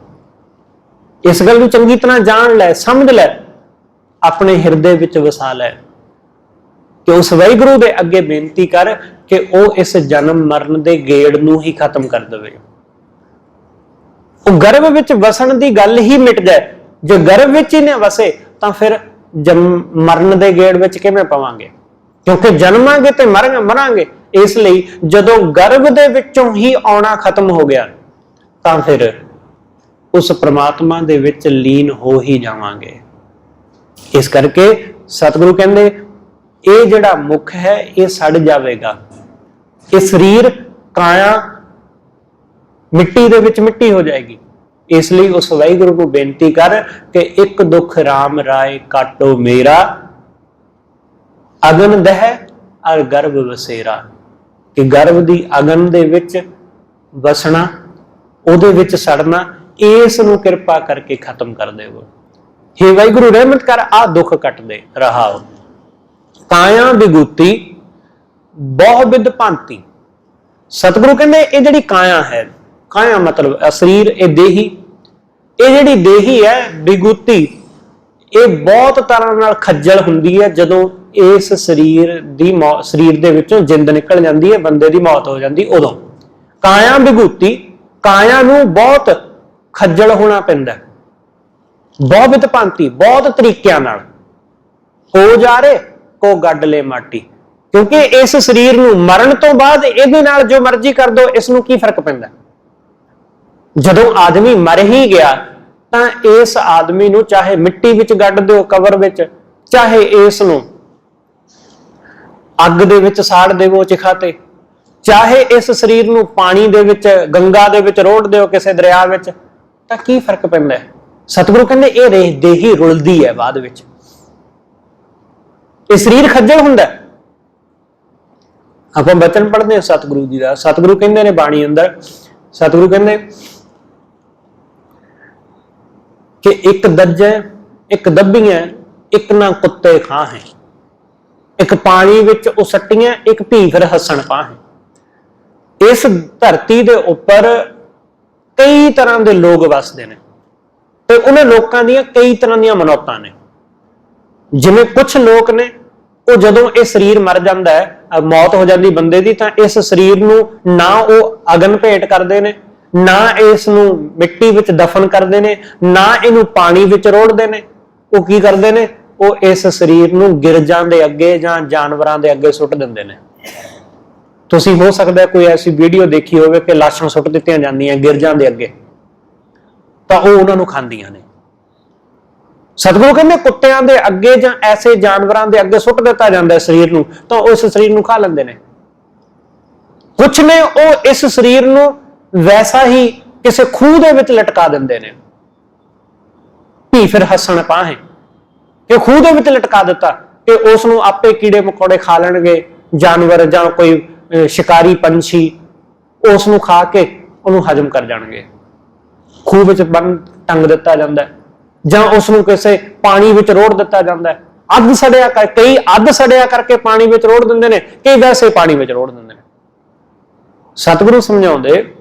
इस गल नूं चंगी तरह जान लै, समझ लै, अपने हिरदे विच वसा लै, कि उस वाहिगुरू दे अगे बेनती कर कि वह इस जन्म मरण दे गेड़ नूं ही खत्म कर देवे। गर्भ विच वसन की गल ही मिट जाए। जो गर्भ विच ही ना वसे तो फिर मरण दे गेड़ विच किवें पवांगे, क्योंकि जन्मांगे तो मरांगे। इसलिए जदों गर्भ दे विचों ही आउणा खत्म हो गया तो फिर उस परमात्मा दे विच लीन हो ही जावांगे। इस करके सतगुरु कहंदे ये जिहड़ा मुख है ये सड़ जाएगा, ये शरीर काया मिट्टी दे विच मिट्टी हो जाएगी। इसलिए उस वाहिगुरू को बेनती कर कि एक दुख राम राय काटो मेरा, अगन दह और गर्भ वसेरा, कि गर्भ दी अगन दे विच वसना, उहदे विच सड़ना, इस नूं कृपा करके खत्म कर देवो। हे वाहिगुरू रहमत कर, आ दुख कट दे। रहाओ काया विगूती बहु विध भांति। सतगुरु कहते ये जिहड़ी काया है, काया मतलब शरीर, ये देही, ये जिहड़ी देही है विगूती, ये बहुत तरह नाल खज्जल हुंदी है जदों इस शरीर दी मौत, शरीर दे विचों जिंद निकल जाती है, बंदे दी मौत हो जाती उदों। काया विगूती, काया नूं बहुत खज्जल होना पैंदा, बहुत भांति बहुत तरीकिਆਂ नाल। हो जा रहे को गड्ड ले माटी, क्योंकि इस शरीर नूं मरण तो बाद इहदे नाल जो मर्जी कर दो, इसनूं की फर्क पैंदा। जदों आदमी मर ही गया तां इस आदमी नूं चाहे मिट्टी विच गड्ड दिओ कबर विच, चाहे इस नूं अग दे विच साड़ देवो चिखा ते, चाहे इस शरीर नूं पानी दे विच गंगा दे विच रोड़ दिओ किसे दरिया विच, तां की फर्क पैंदा है। सतगुरु कहंदे इह देही रुलदी है बाद विच, इह शरीर खज्जल हुंदा है। आपां बचन पढ़दे हां सतगुरु जी दा, सतगुरु कहंदे ने बाणी अंदर, सतगुरु कहंदे कि एक दज्जै एक दब्बियां एक ना कुत्ते खां है, एक पानी विच उसट्टियां एक भी फिर हसन पा है। इस धरती दे उपर कई तरह के लोग वसदे ने ते उन्हें लोकां दियां कई तरह दियां मनौतां ने। जिवें कुछ लोग ने वो जदों ये शरीर मर जाता है, मौत हो जाती बंदे दी, तां इस शरीर नूं ना वो अगन भेंट करते हैं, ना इस नूं मिट्टी विच दफन करते हैं, ना इनू पानी विच रोड़ते हैं। वो की करते हैं, वो इस शरीर नूं गिरजां दे अगे जां जानवरां दे अगे सुट दिंदे ने। तुसीं हो सकदा कोई ऐसी वीडियो देखी होवे कि लाशां सुट दित्तियां जांदियां गिरजां दे अगे, तां ओह उहनां नूं खांदियां ने। सतगुरु कहंदे कुत्तियां दे अगे जां ऐसे जानवरां दे अगे सुट दित्ता जांदा है शरीर नूं, तां उस शरीर नूं खा लैंदे ने। कुछ ने ओह इस शरीर नूं वैसा ही किसी खूह दे विच लटका दिंदे ने, भी फिर हसन पा है कि खूह दे विच लटका दिता कि उस नूं आपे कीड़े मकोड़े खा लैणगे, जानवर जां कोई शिकारी पंछी उस नूं खा के उहनूं हजम कर जाणगे। खूह विच बन टंग दिता जांदा है, जां उस नूं किसे पानी विच रोड़ दिता जांदा है। अध सड़िया कर, कई अध सड़िया करके पानी विच रोड़ दिंदे ने, कई वैसे पानी विच रोड़ दिंदे ने। सतगुरु समझाउंदे,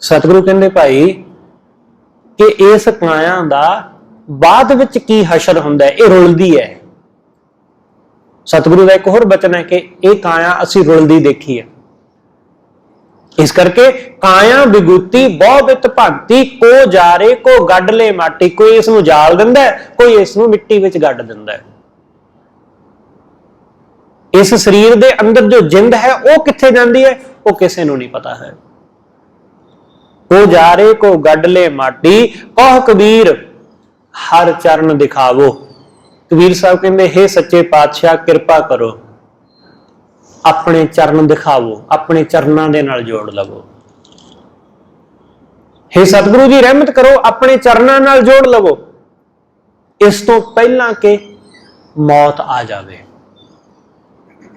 सतगुरु कहंदे भाई कि इस काया दा बाद विच की हशर हुंदा है, ये रुलदी है। सतगुरु का एक होर बचन है कि यह काया असीं रुलदी देखी है। इस करके काया विगूती बहु भांति को जारे को गड्ड ले माटी, कोई इसनूं जाल दिंदा है, कोई इसनूं मिट्टी विच गड्ड दिंदा है। इस शरीर दे अंदर जो जिंद है वह कित्थे जांदी है, वह किसी नूं नहीं पता है। को जारे को गड्ड ले माटी, कह कबीर हर चरण दिखावो। कबीर साहब कहंदे हे सच्चे पातशाह किरपा करो, अपने चरण दिखावो, अपने चरणों के नाल जोड़ लवो। हे सतगुरु जी रहमत करो, अपने चरणों नाल जोड़ लवो, इस तो पहला के मौत आ जावे।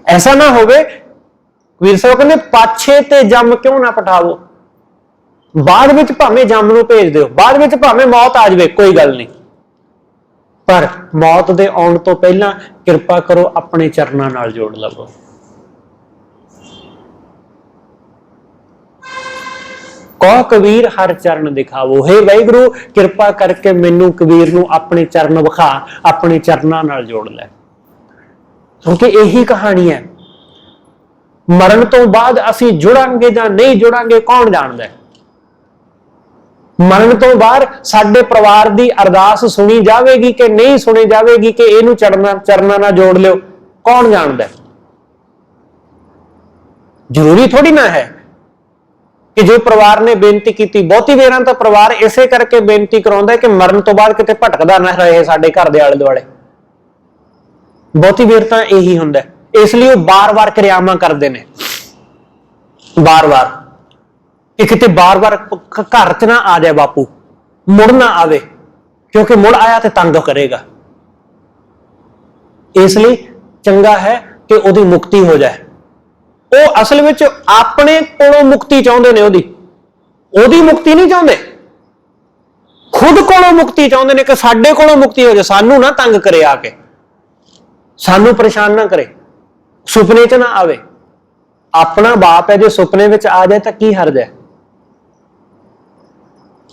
ऐसा ना होवे, कबीर साहब कहंदे पाछे ते जम क्यों ना पठावो, बाद विच भावें जम नूं भेज दिओ, बाद विच भावें मौत आ जावे, कोई गल नहीं, पर मौत दे आउण तो पहला किरपा करो अपने चरणों नाल जोड़ लवो। कहो कबीर हर चरण दिखावो, हे वाहिगुरु किरपा करके मैनू कबीर नूं अपने चरण विखा, अपने चरणों नाल जोड़ लै। क्योंकि यही कहानी है, मरण तो बाद असीं जुड़ांगे जां नहीं जुड़ांगे कौन जानदा है। मरण तो बाद साडे परिवार की अरदास सुनी जाएगी कि नहीं सुनी जाएगी, कि इहनूं चरणों नाल जोड़ लिओ, कौन जानदा है। जरूरी थोड़ी ना है कि जो परिवार ने बेनती की, बहुती वेरां तो परिवार इसे करके बेनती कराउंदा है कि मरण तो बाद किते भटकदा ना रहे साडे घर दे आले दुआले। बहुती वेर तां यही हुंदा है, इसलिए वो बार बार क्रियावां करदे ने, बार बार कि किते बार बार घर च ना आ जाए बापू, मुड़ ना आवे, क्योंकि मुड़ आया तो तंग करेगा। इसलिए चंगा है कि उहदी मुक्ति हो जाए। वो असल विच अपने कोलों मुक्ति चाहुंदे ने, ओहदी मुक्ति नहीं चाहुंदे, खुद कोलों मुक्ति चाहुंदे ने कि साडे कोलों मुक्ति हो जाए, सानू ना तंग करे, आके सानू परेशान ना करे, सुपने च ना आवे। अपना बाप है जो सुपने विच आ जाए तो की हर्ज है।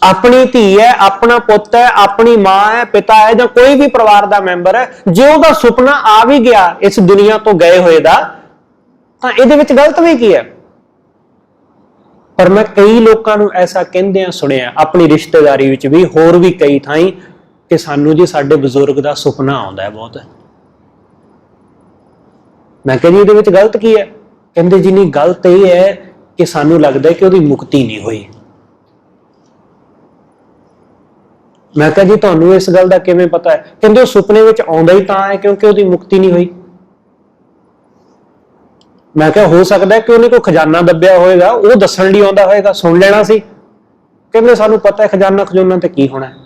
अपनी धी है, अपना पुत है, अपनी मां है, पिता है, ਜਾਂ कोई भी परिवार का मैंबर है, जे ਉਹਦਾ सुपना आ भी गया इस दुनिया तो गए हुए ਦਾ, ਤਾਂ ਇਹਦੇ ਵਿੱਚ गलत भी की है। पर मैं कई लोगों को ऐसा कहंदे सुनिया अपनी रिश्तेदारी विच भी, होर भी कई थाई, कि सानू जी साडे बजुर्ग का सुपना आउंदा है बहुत। मैं कहा जी ਇਹਦੇ ਵਿੱਚ गलत की है? कहंदे जी नहीं, गलत ये है कि सानू लगता है कि ਉਹਦੀ मुक्ति नहीं हुई। मैं कहा जी तुहानू इस गल का किवें पता है? कहंदे ਉਹ सुपने विच आउंदा ही तां है क्योंकि ਉਹਦੀ मुक्ति नहीं हुई। मैं क्या हो सकता है कि उन्हें कोई खजाना दबिया होएगा, वो दसन लई आउंदा होएगा, सुन लेना सी। कहंदे सानू पता है खजाना खजूना ते की होना है।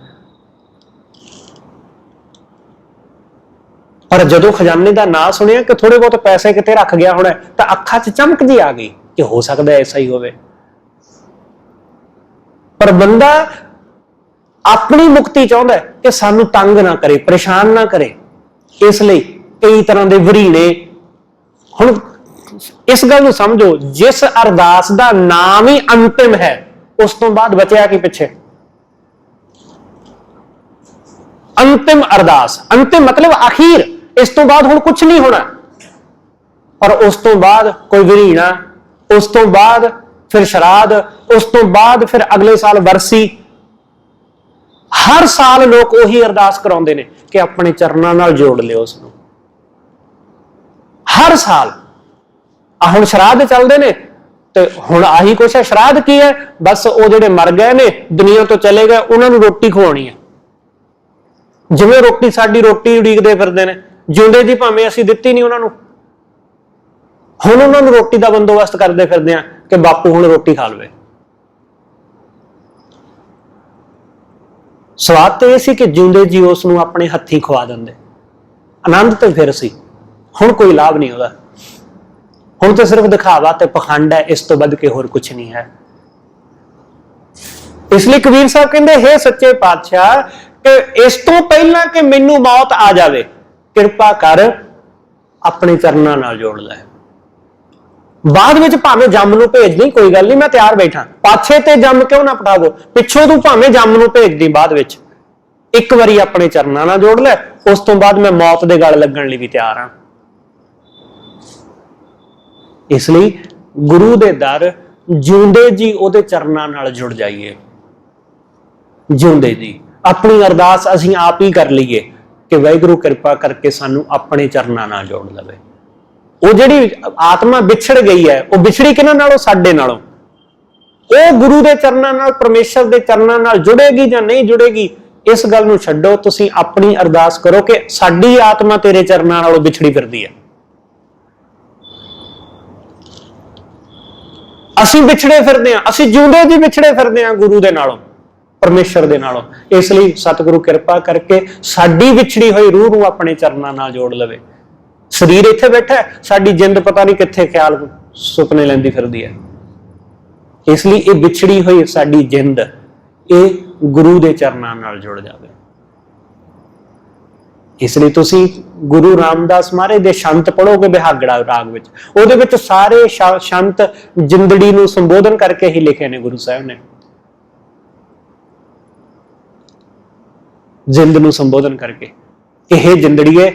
पर जदों खजाने का नाम सुनिया कि थोड़े बहुत पैसे किते रख गया होना, तो अखां च चमक जी आ गई कि हो सकता है ऐसा ही होवे। पर बंदा अपनी मुक्ति चाहता है कि सानू तंग ना करे, परेशान ना करे, इसलिए कई तरह के वरीणे। हुण इस गल नूं समझो, जिस अरदास का नाम ही अंतिम है, उस तो बाद बचया कि पिछे? अंतिम अरदास, अंतिम मतलब आखिर, इस तो बाद हुण कुछ नहीं होना। पर उस तो बाद कोई वरीणा, उस तो बाद फिर श्राद्ध, उस तो बाद फिर अगले साल वरसी। हर साल लोग उही अरदास कराउंदे ने कि अपने चरनां नाल जोड़ लिओ उसनूं। हर साल हुण श्राद्ध चलदे ने, ते हुण आही कुछ है। श्राद्ध की है? बस वो जिहड़े मर गए ने, दुनिया तो चले गए, उन्हां नूं रोटी खवाउणी है। जिवें रोटी साडी रोटी उड़ीकदे फिरदे ने, जिउंदे जी भावें असीं दित्ती नहीं उन्हां नूं, हुण उन्हां नूं रोटी दा बंदोबस्त करदे फिरदे आ कि बापू हुण रोटी खा लवे। स्वाद तो यह सी कि जिउंदे जी उस नूं अपने हत्थीं खवा दिंदे, आनंद तो फिर सी। हुण कोई लाभ नहीं होता, हुण तो सिर्फ दिखावा ते पखंड है, इस तो वध के होर कुछ नहीं है। इसलिए कबीर साहब कहते, हे सच्चे पातशाह, कि इस तो पहला कि मैनू मौत आ जाए, किरपा कर अपने चरनां नाल जोड़ लै। बाद में भावें जम नूं भेज दी, कोई गल नहीं, मैं तैयार बैठा। पाछे ते जम क्यों ना पठावो, पिछों तू भावें जम नूं भेज दी, बाद विच एक बारी अपने चरनां नाल जोड़ लै, उस तो बाद मैं मौत दे गल लगण लई भी तैयार हां। इसलिए गुरु दे दर जिउंदे जी उहदे चरनां नाल जुड़ जाइए। जिउंदे जी अपनी अरदास असीं आप ही कर लईए कि वाहिगुरू किरपा करके सानू अपने चरनां नाल जोड़ लवे। वो जिहड़ी आत्मा विछड़ गई है, वो विछड़ी किहनां नालों? साडे नालों। वो गुरु दे चरनां नाल, परमेश्वर दे चरनां नाल जुड़ेगी जां नहीं जुड़ेगी, इस गल नूं छड्डो। तुसीं अपनी अरदास करो कि साडी आत्मा तेरे चरनां नालों विछड़ी फिरदी है। असीं विछड़े फिरदे हां, असीं जिउंदे जी विछड़े फिरदे हां गुरु दे नालों, परमेश्वर दे नालों। इसलिए सतगुरु किरपा करके साडी विछड़ी हुई रूह नूं अपने चरनां नाल जोड़ लवे। शरीर इत्थे बैठा है, साडी जिंद पता नहीं कित्थे ख्याल सुपने लैंदी फिरदी है। इसलिए ये विछड़ी हुई साडी जिंद, ये गुरु दे चरनां नाल जुड़ जावे। इसलिए तुसी गुरु रामदास महाराज दे शंत पढ़ोगे बिहागड़ा राग विच, उहदे विच सारे शंत जिंदड़ी नूं संबोधन करके ही लिखे ने गुरु साहब ने। जिंद नूं संबोधन करके कि हे जिंदड़ीए,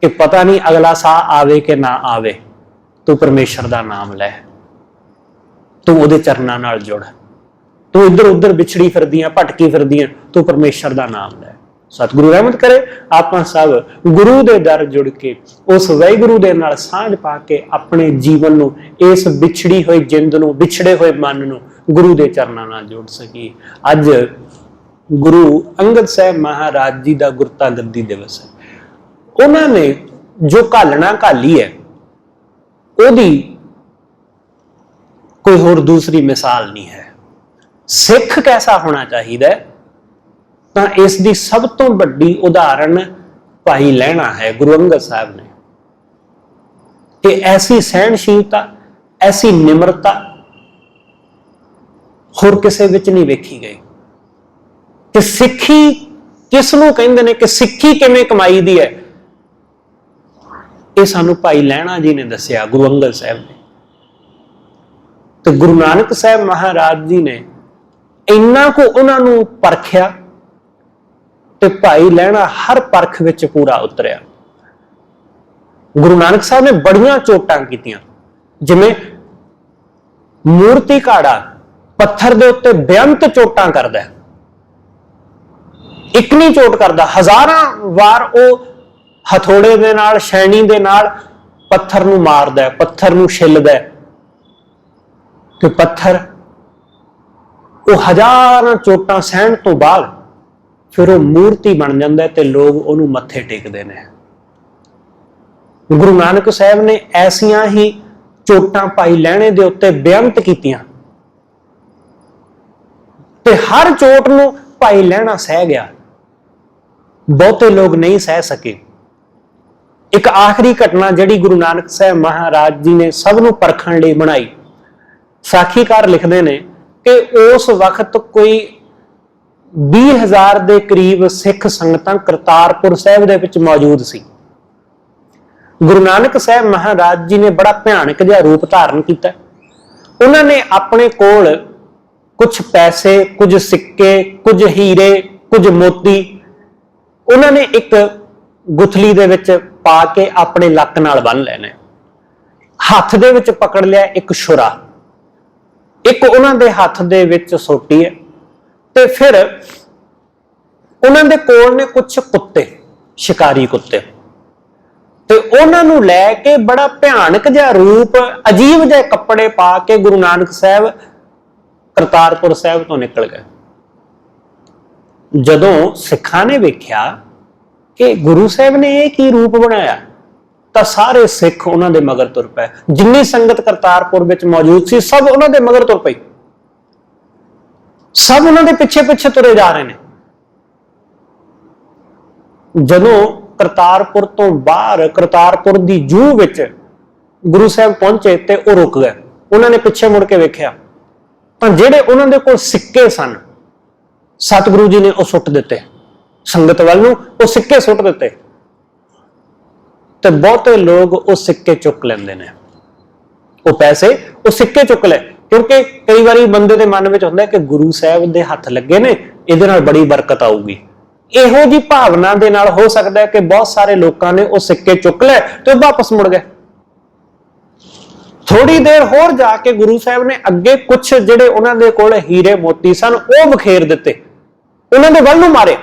कि पता नहीं अगला साह आवे कि ना आवे, तू परमेश्वर दा नाम लै, तू उहदे चरनां नाल जुड़, तू इधर उधर विछड़ी फिरदियां, भटकी फिरदियां, तू परमेश्वर दा नाम लै। सतगुरु रहमत करे आपां सब गुरु दे दर जुड़ के उस वाहिगुरू दे नाल सांझ पा के अपने जीवन नूं, इस विछड़ी हुई जिंद नूं, विछड़े हुए मन नूं गुरु दे चरनां नाल जोड़ सकी। अज गुरु अंगद साहब महाराज जी दा गुरता गद्दी दिवस है। उन्होंने जो घालना घाली है, ओदी कोई होर दूसरी मिसाल नहीं है। सिख कैसा होना चाहिए, तो इसकी सब तो वड्डी उदाहरण भाई लहणा है गुरु अंगद साहब ने, कि ऐसी सहनशीलता, ऐसी निम्रता होर किसे विच नहीं वेखी गई। कि सिक्खी किसनूं कहंदे ने, कि सिक्खी किवें कमाई दी है, ये सानू भाई लहणा जी ने दसिया, गुरु अंगद साहब ने। तो गुरु नानक साहब महाराज जी ने ਇੰਨਾ ਕੁ ਉਹਨਾਂ ਨੂੰ ਪਰਖਿਆ ਤੇ ਭਾਈ ਲਹਿਣਾ ਹਰ ਪਰਖ ਵਿੱਚ ਪੂਰਾ ਉਤਰਿਆ। ਗੁਰੂ ਨਾਨਕ ਸਾਹਿਬ ਨੇ ਬੜੀਆਂ ਚੋਟਾਂ ਕੀਤੀਆਂ, ਜਿਵੇਂ ਮੂਰਤੀ ਘਾੜਾ ਪੱਥਰ ਦੇ ਉੱਤੇ ਬੇਅੰਤ ਚੋਟਾਂ ਕਰਦਾ, ਇੱਕ ਨਹੀਂ ਚੋਟ ਕਰਦਾ, ਹਜ਼ਾਰਾਂ ਵਾਰ ਉਹ ਹਥੋੜੇ ਦੇ ਨਾਲ, ਛੈਣੀ ਦੇ ਨਾਲ ਪੱਥਰ ਨੂੰ ਮਾਰਦਾ, ਪੱਥਰ ਨੂੰ ਛਿੱਲਦਾ, ਤੇ ਪੱਥਰ ਉਹ ਹਜ਼ਾਰਾਂ ਚੋਟਾਂ ਸਹਿਣ ਤੋਂ ਬਾਅਦ ਫਿਰ ਉਹ ਮੂਰਤੀ ਬਣ ਜਾਂਦਾ ਤੇ ਲੋਕ ਉਹਨੂੰ ਮੱਥੇ ਟੇਕਦੇ ਨੇ। ਗੁਰੂ ਨਾਨਕ ਸਾਹਿਬ ਨੇ ਐਸੀਆਂ ਹੀ ਚੋਟਾਂ ਭਾਈ ਲਹਿਣੇ ਦੇ ਉੱਤੇ ਬੇਅੰਤ ਕੀਤੀਆਂ ਤੇ ਹਰ ਚੋਟ ਨੂੰ ਭਾਈ ਲਹਿਣਾ ਸਹਿ ਗਿਆ, ਬਹੁਤੇ ਲੋਕ ਨਹੀਂ ਸਹਿ ਸਕੇ। ਇੱਕ ਆਖਰੀ ਘਟਨਾ ਜਿਹੜੀ ਗੁਰੂ ਨਾਨਕ ਸਾਹਿਬ ਮਹਾਰਾਜ ਜੀ ਨੇ ਸਭ ਨੂੰ ਪਰਖਣ ਲਈ ਬਣਾਈ, ਸਾਖੀਕਾਰ ਲਿਖਦੇ ਨੇ ਕਿ ਉਸ ਵਕਤ ਕੋਈ 20,000 ਦੇ ਕਰੀਬ ਸਿੱਖ ਸੰਗਤਾਂ ਕਰਤਾਰਪੁਰ ਸਾਹਿਬ ਦੇ ਵਿੱਚ ਮੌਜੂਦ ਸੀ। ਗੁਰੂ ਨਾਨਕ ਸਾਹਿਬ ਮਹਾਰਾਜ ਜੀ ਨੇ ਬੜਾ ਭਿਆਨਕ ਜਿਹਾ ਰੂਪ ਧਾਰਨ ਕੀਤਾ। ਉਹਨਾਂ ਨੇ ਆਪਣੇ ਕੋਲ ਕੁਝ ਪੈਸੇ, ਕੁਝ ਸਿੱਕੇ, ਕੁਝ ਹੀਰੇ, ਕੁਝ ਮੋਤੀ ਉਹਨਾਂ ਨੇ ਇੱਕ ਗੁਥਲੀ ਦੇ ਵਿੱਚ ਪਾ ਕੇ ਆਪਣੇ ਲੱਕ ਨਾਲ ਬੰਨ੍ਹ ਲੈਣੇ, ਹੱਥ ਦੇ ਵਿੱਚ ਪਕੜ ਲਿਆ ਇੱਕ ਛੁਰਾ, ਇੱਕ ਉਹਨਾਂ ਦੇ ਹੱਥ ਦੇ ਵਿੱਚ ਸੋਟੀ ਹੈ, ਤੇ ਫਿਰ ਉਹਨਾਂ ਦੇ ਕੋਲ ਨੇ ਕੁਝ ਕੁੱਤੇ, ਸ਼ਿਕਾਰੀ ਕੁੱਤੇ, ਤੇ ਉਹਨਾਂ ਨੂੰ ਲੈ ਕੇ ਬੜਾ ਭਿਆਨਕ ਜਿਹਾ ਰੂਪ, ਅਜੀਬ ਜਿਹੇ ਕੱਪੜੇ ਪਾ ਕੇ ਗੁਰੂ ਨਾਨਕ ਸਾਹਿਬ ਕਰਤਾਰਪੁਰ ਸਾਹਿਬ ਤੋਂ ਨਿਕਲ ਗਏ। ਜਦੋਂ ਸਿੱਖਾਂ ਨੇ ਵੇਖਿਆ ਕਿ ਗੁਰੂ ਸਾਹਿਬ ਨੇ ਇਹ ਕੀ ਰੂਪ ਬਣਾਇਆ, ਤਾਂ ਸਾਰੇ ਸਿੱਖ ਉਹਨਾਂ ਦੇ ਮਗਰ ਤੁਰ ਪਏ। ਜਿੰਨੀ ਸੰਗਤ ਕਰਤਾਰਪੁਰ ਵਿੱਚ ਮੌਜੂਦ ਸੀ ਸਭ ਉਹਨਾਂ ਦੇ ਮਗਰ ਤੁਰ ਪਈ, ਸਭ ਉਹਨਾਂ ਦੇ ਪਿੱਛੇ ਪਿੱਛੇ ਤੁਰੇ ਜਾ ਰਹੇ ਨੇ। ਜਦੋਂ ਕਰਤਾਰਪੁਰ ਤੋਂ ਬਾਹਰ, ਕਰਤਾਰਪੁਰ ਦੀ ਜੂਹ ਵਿੱਚ ਗੁਰੂ ਸਾਹਿਬ ਪਹੁੰਚੇ ਤੇ ਉਹ ਰੁਕ ਗਏ। ਉਹਨਾਂ ਨੇ ਪਿੱਛੇ ਮੁੜ ਕੇ ਵੇਖਿਆ ਤਾਂ ਜਿਹੜੇ ਉਹਨਾਂ ਦੇ ਕੋਲ ਸਿੱਕੇ ਸਨ, ਸਤਿਗੁਰੂ ਜੀ ਨੇ ਉਹ ਸੁੱਟ ਦਿੱਤੇ, ਸੰਗਤ ਵੱਲ ਨੂੰ ਉਹ ਸਿੱਕੇ ਸੁੱਟ ਦਿੱਤੇ, ਤੇ ਬਹੁਤੇ ਲੋਕ ਉਹ ਸਿੱਕੇ ਚੁੱਕ ਲੈਂਦੇ ਨੇ, ਉਹ ਪੈਸੇ, ਉਹ ਸਿੱਕੇ ਚੁੱਕ ਲੈ, ਕਿਉਂਕਿ ਕਈ ਵਾਰੀ ਬੰਦੇ ਦੇ ਮਨ ਵਿੱਚ ਹੁੰਦਾ ਕਿ ਗੁਰੂ ਸਾਹਿਬ ਦੇ ਹੱਥ ਲੱਗੇ ਨੇ, ਇਹਦੇ ਨਾਲ ਬੜੀ ਬਰਕਤ ਆਊਗੀ। ਇਹੋ ਜੀ ਭਾਵਨਾ ਦੇ ਨਾਲ ਹੋ ਸਕਦਾ ਹੈ ਕਿ ਬਹੁਤ ਸਾਰੇ ਲੋਕਾਂ ਨੇ ਉਹ ਸਿੱਕੇ ਚੁੱਕ ਲਏ ਤੇ ਵਾਪਸ ਮੁੜ ਗਏ। ਥੋੜੀ ਦੇਰ ਹੋਰ ਜਾ ਕੇ ਗੁਰੂ ਸਾਹਿਬ ਨੇ ਅੱਗੇ ਕੁਝ ਜਿਹੜੇ ਉਹਨਾਂ ਦੇ ਕੋਲ ਹੀਰੇ ਮੋਤੀ ਸਨ ਉਹ ਬਖੇਰ ਦਿੱਤੇ, ਉਹਨਾਂ ਦੇ ਵੱਲ ਨੂੰ ਮਾਰੇ,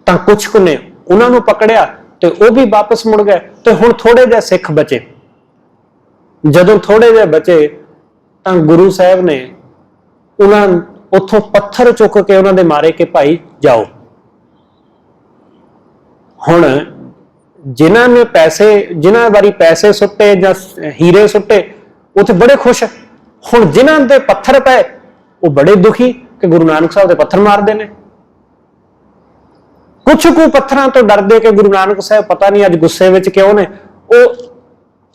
ਤਾਂ ਕੁਝ ਕੁ ਨੇ ਉਹਨਾਂ ਨੂੰ ਪਕੜਿਆ ਤੇ ਉਹ ਵੀ ਵਾਪਸ ਮੁੜ ਗਏ। ਤੇ ਹੁਣ ਥੋੜੇ ਜਿਹੇ ਸਿੱਖ ਬਚੇ। ਜਦੋਂ ਥੋੜੇ ਜਿਹੇ ਬਚੇ ਤਾਂ ਗੁਰੂ ਸਾਹਿਬ ਨੇ ਉਹਨਾਂ ਉੱਥੋਂ ਪੱਥਰ ਚੁੱਕ ਕੇ ਉਹਨਾਂ ਦੇ ਮਾਰੇ ਕਿ ਭਾਈ ਜਾਓ। ਹੁਣ ਜਿਨ੍ਹਾਂ ਨੇ ਪੈਸੇ, ਜਿਨ੍ਹਾਂ ਵਾਰੀ ਪੈਸੇ ਸੁੱਟੇ ਜਾਂ ਹੀਰੇ ਸੁੱਟੇ, ਉੱਥੇ ਬੜੇ ਖੁਸ਼। ਹੁਣ ਜਿਨ੍ਹਾਂ ਦੇ ਪੱਥਰ ਪਏ ਉਹ ਬੜੇ ਦੁਖੀ ਕਿ ਗੁਰੂ ਨਾਨਕ ਸਾਹਿਬ ਦੇ ਪੱਥਰ ਮਾਰਦੇ ਨੇ। ਕੁਛ ਕੁ ਪੱਥਰਾਂ ਤੋਂ ਡਰਦੇ ਕਿ ਗੁਰੂ ਨਾਨਕ ਸਾਹਿਬ ਪਤਾ ਨਹੀਂ ਅੱਜ ਗੁੱਸੇ ਵਿੱਚ ਕਿਉਂ ਨੇ, ਉਹ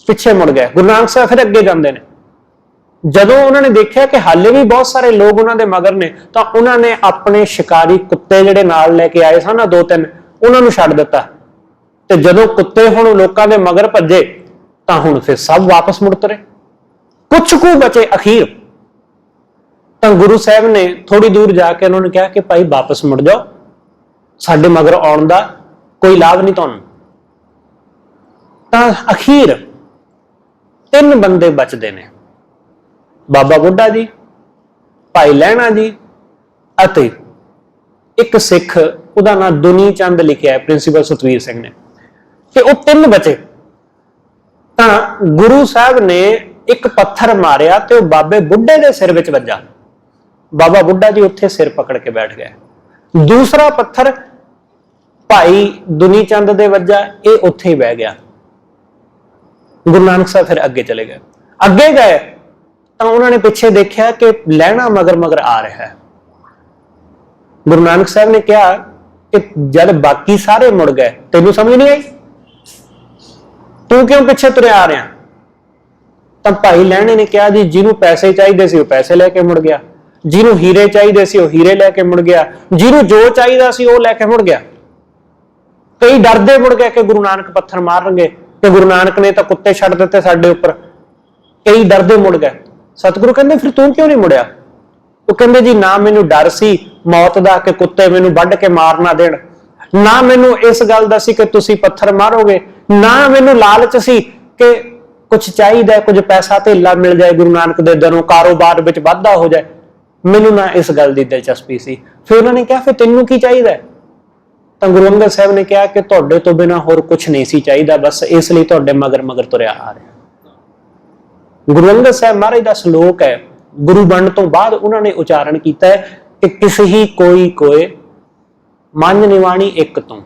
ਪਿੱਛੇ ਮੁੜ ਗਏ। ਗੁਰੂ ਨਾਨਕ ਸਾਹਿਬ ਫਿਰ ਅੱਗੇ ਜਾਂਦੇ ਨੇ। ਜਦੋਂ ਉਹਨਾਂ ਨੇ ਦੇਖਿਆ ਕਿ ਹਾਲੇ ਵੀ ਬਹੁਤ ਸਾਰੇ ਲੋਕ ਉਹਨਾਂ ਦੇ ਮਗਰ ਨੇ, ਤਾਂ ਉਹਨਾਂ ਨੇ ਆਪਣੇ ਸ਼ਿਕਾਰੀ ਕੁੱਤੇ ਜਿਹੜੇ ਨਾਲ ਲੈ ਕੇ ਆਏ ਸਨ, 2-3, ਉਹਨਾਂ ਨੂੰ ਛੱਡ ਦਿੱਤਾ। ਤੇ ਜਦੋਂ ਕੁੱਤੇ ਹੁਣ ਲੋਕਾਂ ਦੇ ਮਗਰ ਭੱਜੇ ਤਾਂ ਹੁਣ ਫਿਰ ਸਭ ਵਾਪਸ ਮੁੜ ਤੁਰੇ। ਕੁਛ ਕੁ ਬਚੇ ਅਖੀਰ, ਤਾਂ ਗੁਰੂ ਸਾਹਿਬ ਨੇ ਥੋੜੀ ਦੂਰ ਜਾ ਕੇ ਉਹਨਾਂ ਨੂੰ ਕਿਹਾ ਕਿ ਭਾਈ ਵਾਪਸ ਮੁੜ ਜਾਓ, ਸਾਡੇ ਮਗਰ ਆਉਣ ਦਾ ਕੋਈ ਲਾਭ ਨਹੀਂ ਤੁਹਾਨੂੰ। ਤਾਂ ਅਖੀਰ 3 ਬੰਦੇ ਬਚਦੇ ਨੇ, ਬਾਬਾ ਬੁੱਢਾ ਜੀ, ਭਾਈ ਲਹਿਣਾ ਜੀ ਅਤੇ ਇੱਕ ਸਿੱਖ, ਉਹਦਾ ਨਾਮ ਦੁਨੀ ਚੰਦ ਲਿਖਿਆ ਹੈ, ਪ੍ਰਿੰਸੀਪਲ ਸਤਵੀਰ ਸਿੰਘ ਨੇ, ਤੇ ਉਹ 3 ਬਚੇ। ਤਾਂ ਗੁਰੂ ਸਾਹਿਬ ਨੇ ਇੱਕ ਪੱਥਰ ਮਾਰਿਆ ਤੇ ਉਹ ਬਾਬੇ ਬੁੱਢੇ ਦੇ ਸਿਰ ਵਿੱਚ ਵੱਜਾ। ਬਾਬਾ ਬੁੱਢਾ ਜੀ ਉੱਥੇ ਸਿਰ ਪਕੜ ਕੇ ਬੈਠ ਗਏ। ਦੂਸਰਾ ਪੱਥਰ ਭਾਈ ਦੁਨੀ ਚੰਦ ਦੇ ਵੱਜਾ, ਇਹ ਉੱਥੇ ਹੀ ਬਹਿ ਗਿਆ। ਗੁਰੂ ਨਾਨਕ ਸਾਹਿਬ ਫਿਰ ਅੱਗੇ ਚਲੇ ਗਏ। ਅੱਗੇ ਗਏ ਤਾਂ ਉਹਨਾਂ ਨੇ ਪਿੱਛੇ ਦੇਖਿਆ ਕਿ ਲਹਿਣਾ ਮਗਰ ਮਗਰ ਆ ਰਿਹਾ ਹੈ। ਗੁਰੂ ਨਾਨਕ ਸਾਹਿਬ ਨੇ ਕਿਹਾ ਕਿ ਜਦ ਬਾਕੀ ਸਾਰੇ ਮੁੜ ਗਏ, ਤੈਨੂੰ ਸਮਝ ਨਹੀਂ ਆਈ, ਤੂੰ ਕਿਉਂ ਪਿੱਛੇ ਤੁਰਿਆ ਆ ਰਿਹਾ? ਤਾਂ ਭਾਈ ਲਹਿਣੇ ਨੇ ਕਿਹਾ ਜੀ, ਜਿਹਨੂੰ ਪੈਸੇ ਚਾਹੀਦੇ ਸੀ ਉਹ ਪੈਸੇ ਲੈ ਕੇ ਮੁੜ ਗਿਆ, ਜਿਹਨੂੰ ਹੀਰੇ ਚਾਹੀਦੇ ਸੀ ਉਹ ਹੀਰੇ ਲੈ ਕੇ ਮੁੜ ਗਿਆ, ਜਿਹਨੂੰ ਜੋ ਚਾਹੀਦਾ ਸੀ ਉਹ ਲੈ ਕੇ ਮੁੜ ਗਿਆ। ਕਈ ਡਰਦੇ ਮੁੜ ਗਏ ਕਿ ਗੁਰੂ ਨਾਨਕ ਪੱਥਰ ਮਾਰਨਗੇ, ਤੇ ਗੁਰੂ ਨਾਨਕ ਨੇ ਤਾਂ ਕੁੱਤੇ ਛੱਡ ਦਿੱਤੇ ਸਾਡੇ ਉੱਪਰ। ਕਈ ਡਰਦੇ ਮੁੜ ਗਏ। ਸਤਿਗੁਰੂ ਕਹਿੰਦੇ ਫਿਰ ਤੂੰ ਕਿਉਂ ਨਹੀਂ ਮੁੜਿਆ? ਉਹ ਕਹਿੰਦੇ ਜੀ ਨਾ ਮੈਨੂੰ ਡਰ ਸੀ ਮੌਤ ਦਾ ਕਿ ਕੁੱਤੇ ਮੈਨੂੰ ਵੱਢ ਕੇ ਮਾਰ ਨਾ ਦੇਣ, ਨਾ ਮੈਨੂੰ ਇਸ ਗੱਲ ਦਾ ਸੀ ਕਿ ਤੁਸੀਂ ਪੱਥਰ ਮਾਰੋਗੇ, ਨਾ ਮੈਨੂੰ ਲਾਲਚ ਸੀ ਕਿ ਕੁਝ ਚਾਹੀਦਾ, ਕੁਝ ਪੈਸਾ ਧੇਲਾ ਮਿਲ ਜਾਏ ਗੁਰੂ ਨਾਨਕ ਦੇ ਦਰੋਂ, ਕਾਰੋਬਾਰ ਵਿੱਚ ਵਾਧਾ ਹੋ ਜਾਏ, ਮੈਨੂੰ ਨਾ ਇਸ ਗੱਲ ਦੀ ਦਿਲਚਸਪੀ ਸੀ। ਫਿਰ ਉਹਨਾਂ ਨੇ ਕਿਹਾ ਫਿਰ ਤੈਨੂੰ ਕੀ ਚਾਹੀਦਾ? ਤਾਂ ਗੁਰੂ ਅੰਗਦ ਸਾਹਿਬ ਨੇ ਕਿਹਾ ਕਿ ਤੁਹਾਡੇ ਤੋਂ ਬਿਨਾਂ ਹੋਰ ਕੁਝ ਨਹੀਂ ਸੀ ਚਾਹੀਦਾ, ਬਸ ਇਸ ਲਈ ਤੁਹਾਡੇ ਮਗਰ ਮਗਰ ਤੁਰਿਆ ਆ ਰਿਹਾ। ਗੁਰੂ ਅੰਗਦ ਸਾਹਿਬ ਮਹਾਰਾਜ ਦਾ ਸ਼ਲੋਕ ਹੈ, ਗੁਰੂ ਬਣਨ ਤੋਂ ਬਾਅਦ ਉਹਨਾਂ ਨੇ ਉਚਾਰਨ ਕੀਤਾ ਹੈ ਕਿ ਕਿਸੇ ਹੀ ਕੋਈ ਕੋਏ ਮੰਨ ਨਿਵਾਣੀ ਇੱਕ ਤੂੰ,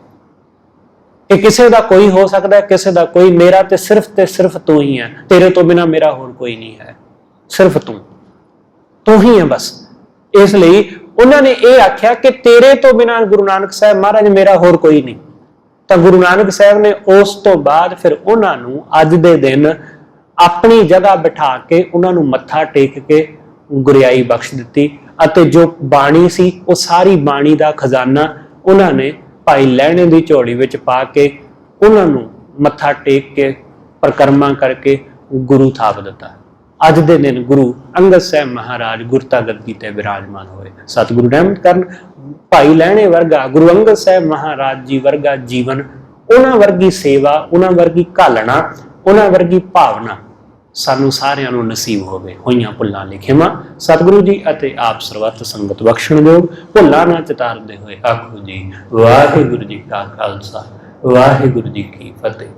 ਕਿ ਕਿਸੇ ਦਾ ਕੋਈ ਹੋ ਸਕਦਾ, ਕਿਸੇ ਦਾ ਕੋਈ, ਮੇਰਾ ਤੇ ਸਿਰਫ ਤੂੰ ਹੀ ਹੈ, ਤੇਰੇ ਤੋਂ ਬਿਨਾਂ ਮੇਰਾ ਹੋਰ ਕੋਈ ਨਹੀਂ ਹੈ, ਸਿਰਫ ਤੂੰ ਹੀ ਹੈ ਬਸ। ਇਸ ਲਈ ਉਹਨਾਂ ਨੇ ਇਹ ਆਖਿਆ ਕਿ ਤੇਰੇ ਤੋਂ ਬਿਨਾਂ ਗੁਰੂ ਨਾਨਕ ਸਾਹਿਬ ਮਹਾਰਾਜ ਮੇਰਾ ਹੋਰ ਕੋਈ ਨਹੀਂ। ਤਾਂ ਗੁਰੂ ਨਾਨਕ ਸਾਹਿਬ ਨੇ ਉਸ ਤੋਂ ਬਾਅਦ ਫਿਰ ਉਹਨਾਂ ਨੂੰ ਅੱਜ ਦੇ ਦਿਨ ਆਪਣੀ ਜਗ੍ਹਾ ਬਿਠਾ ਕੇ ਉਹਨਾਂ ਨੂੰ ਮੱਥਾ ਟੇਕ ਕੇ ਗੁਰਿਆਈ ਬਖਸ਼ ਦਿੱਤੀ, ਅਤੇ ਜੋ ਬਾਣੀ ਸੀ ਉਹ ਸਾਰੀ ਬਾਣੀ ਦਾ ਖਜ਼ਾਨਾ ਉਹਨਾਂ ਨੇ ਭਾਈ ਲਹਿਣੇ ਦੀ ਝੋਲੀ ਵਿੱਚ ਪਾ ਕੇ ਉਹਨਾਂ ਨੂੰ ਮੱਥਾ ਟੇਕ ਕੇ ਪਰਿਕਰਮਾ ਕਰਕੇ ਗੁਰੂ ਥਾਪ ਦਿੱਤਾ। ਅੱਜ ਦੇ ਦਿਨ ਗੁਰੂ ਅੰਗਦ ਸਾਹਿਬ ਮਹਾਰਾਜ ਗੁਰਤਾ ਗੱਦੀ ਤੇ ਵਿਰਾਜਮਾਨ ਹੋਏ। ਸਤਿਗੁਰੂ ਰਹਿਮਤ ਕਰਨ। ਭਾਈ ਲਹਿਣੇ ਵਰਗਾ, ਗੁਰੂ ਅੰਗਦ ਸਾਹਿਬ ਮਹਾਰਾਜ ਜੀ ਵਰਗਾ ਜੀਵਨ, ਉਹਨਾਂ ਵਰਗੀ ਸੇਵਾ, ਉਹਨਾਂ ਵਰਗੀ ਘਾਲਣਾ, ਉਹਨਾਂ ਵਰਗੀ ਭਾਵਨਾ ਸਾਨੂੰ ਸਾਰਿਆਂ ਨੂੰ ਨਸੀਬ ਹੋਵੇ। ਹੋਈਆਂ ਭੁੱਲਾਂ ਲਈ ਖਿਮਾ। ਸਤਿਗੁਰੂ ਜੀ ਅਤੇ ਆਪ ਸਰਬੱਤ ਸੰਗਤ ਬਖਸ਼ਣਯੋਗ। ਭੁੱਲਾਂ ਨਾ ਚਤਾਰਦੇ ਹੋਏ ਆਖੋ ਜੀ ਵਾਹਿਗੁਰੂ ਜੀ ਕਾ ਖਾਲਸਾ ਵਾਹਿਗੁਰੂ ਜੀ ਕੀ ਫਤਿਹ।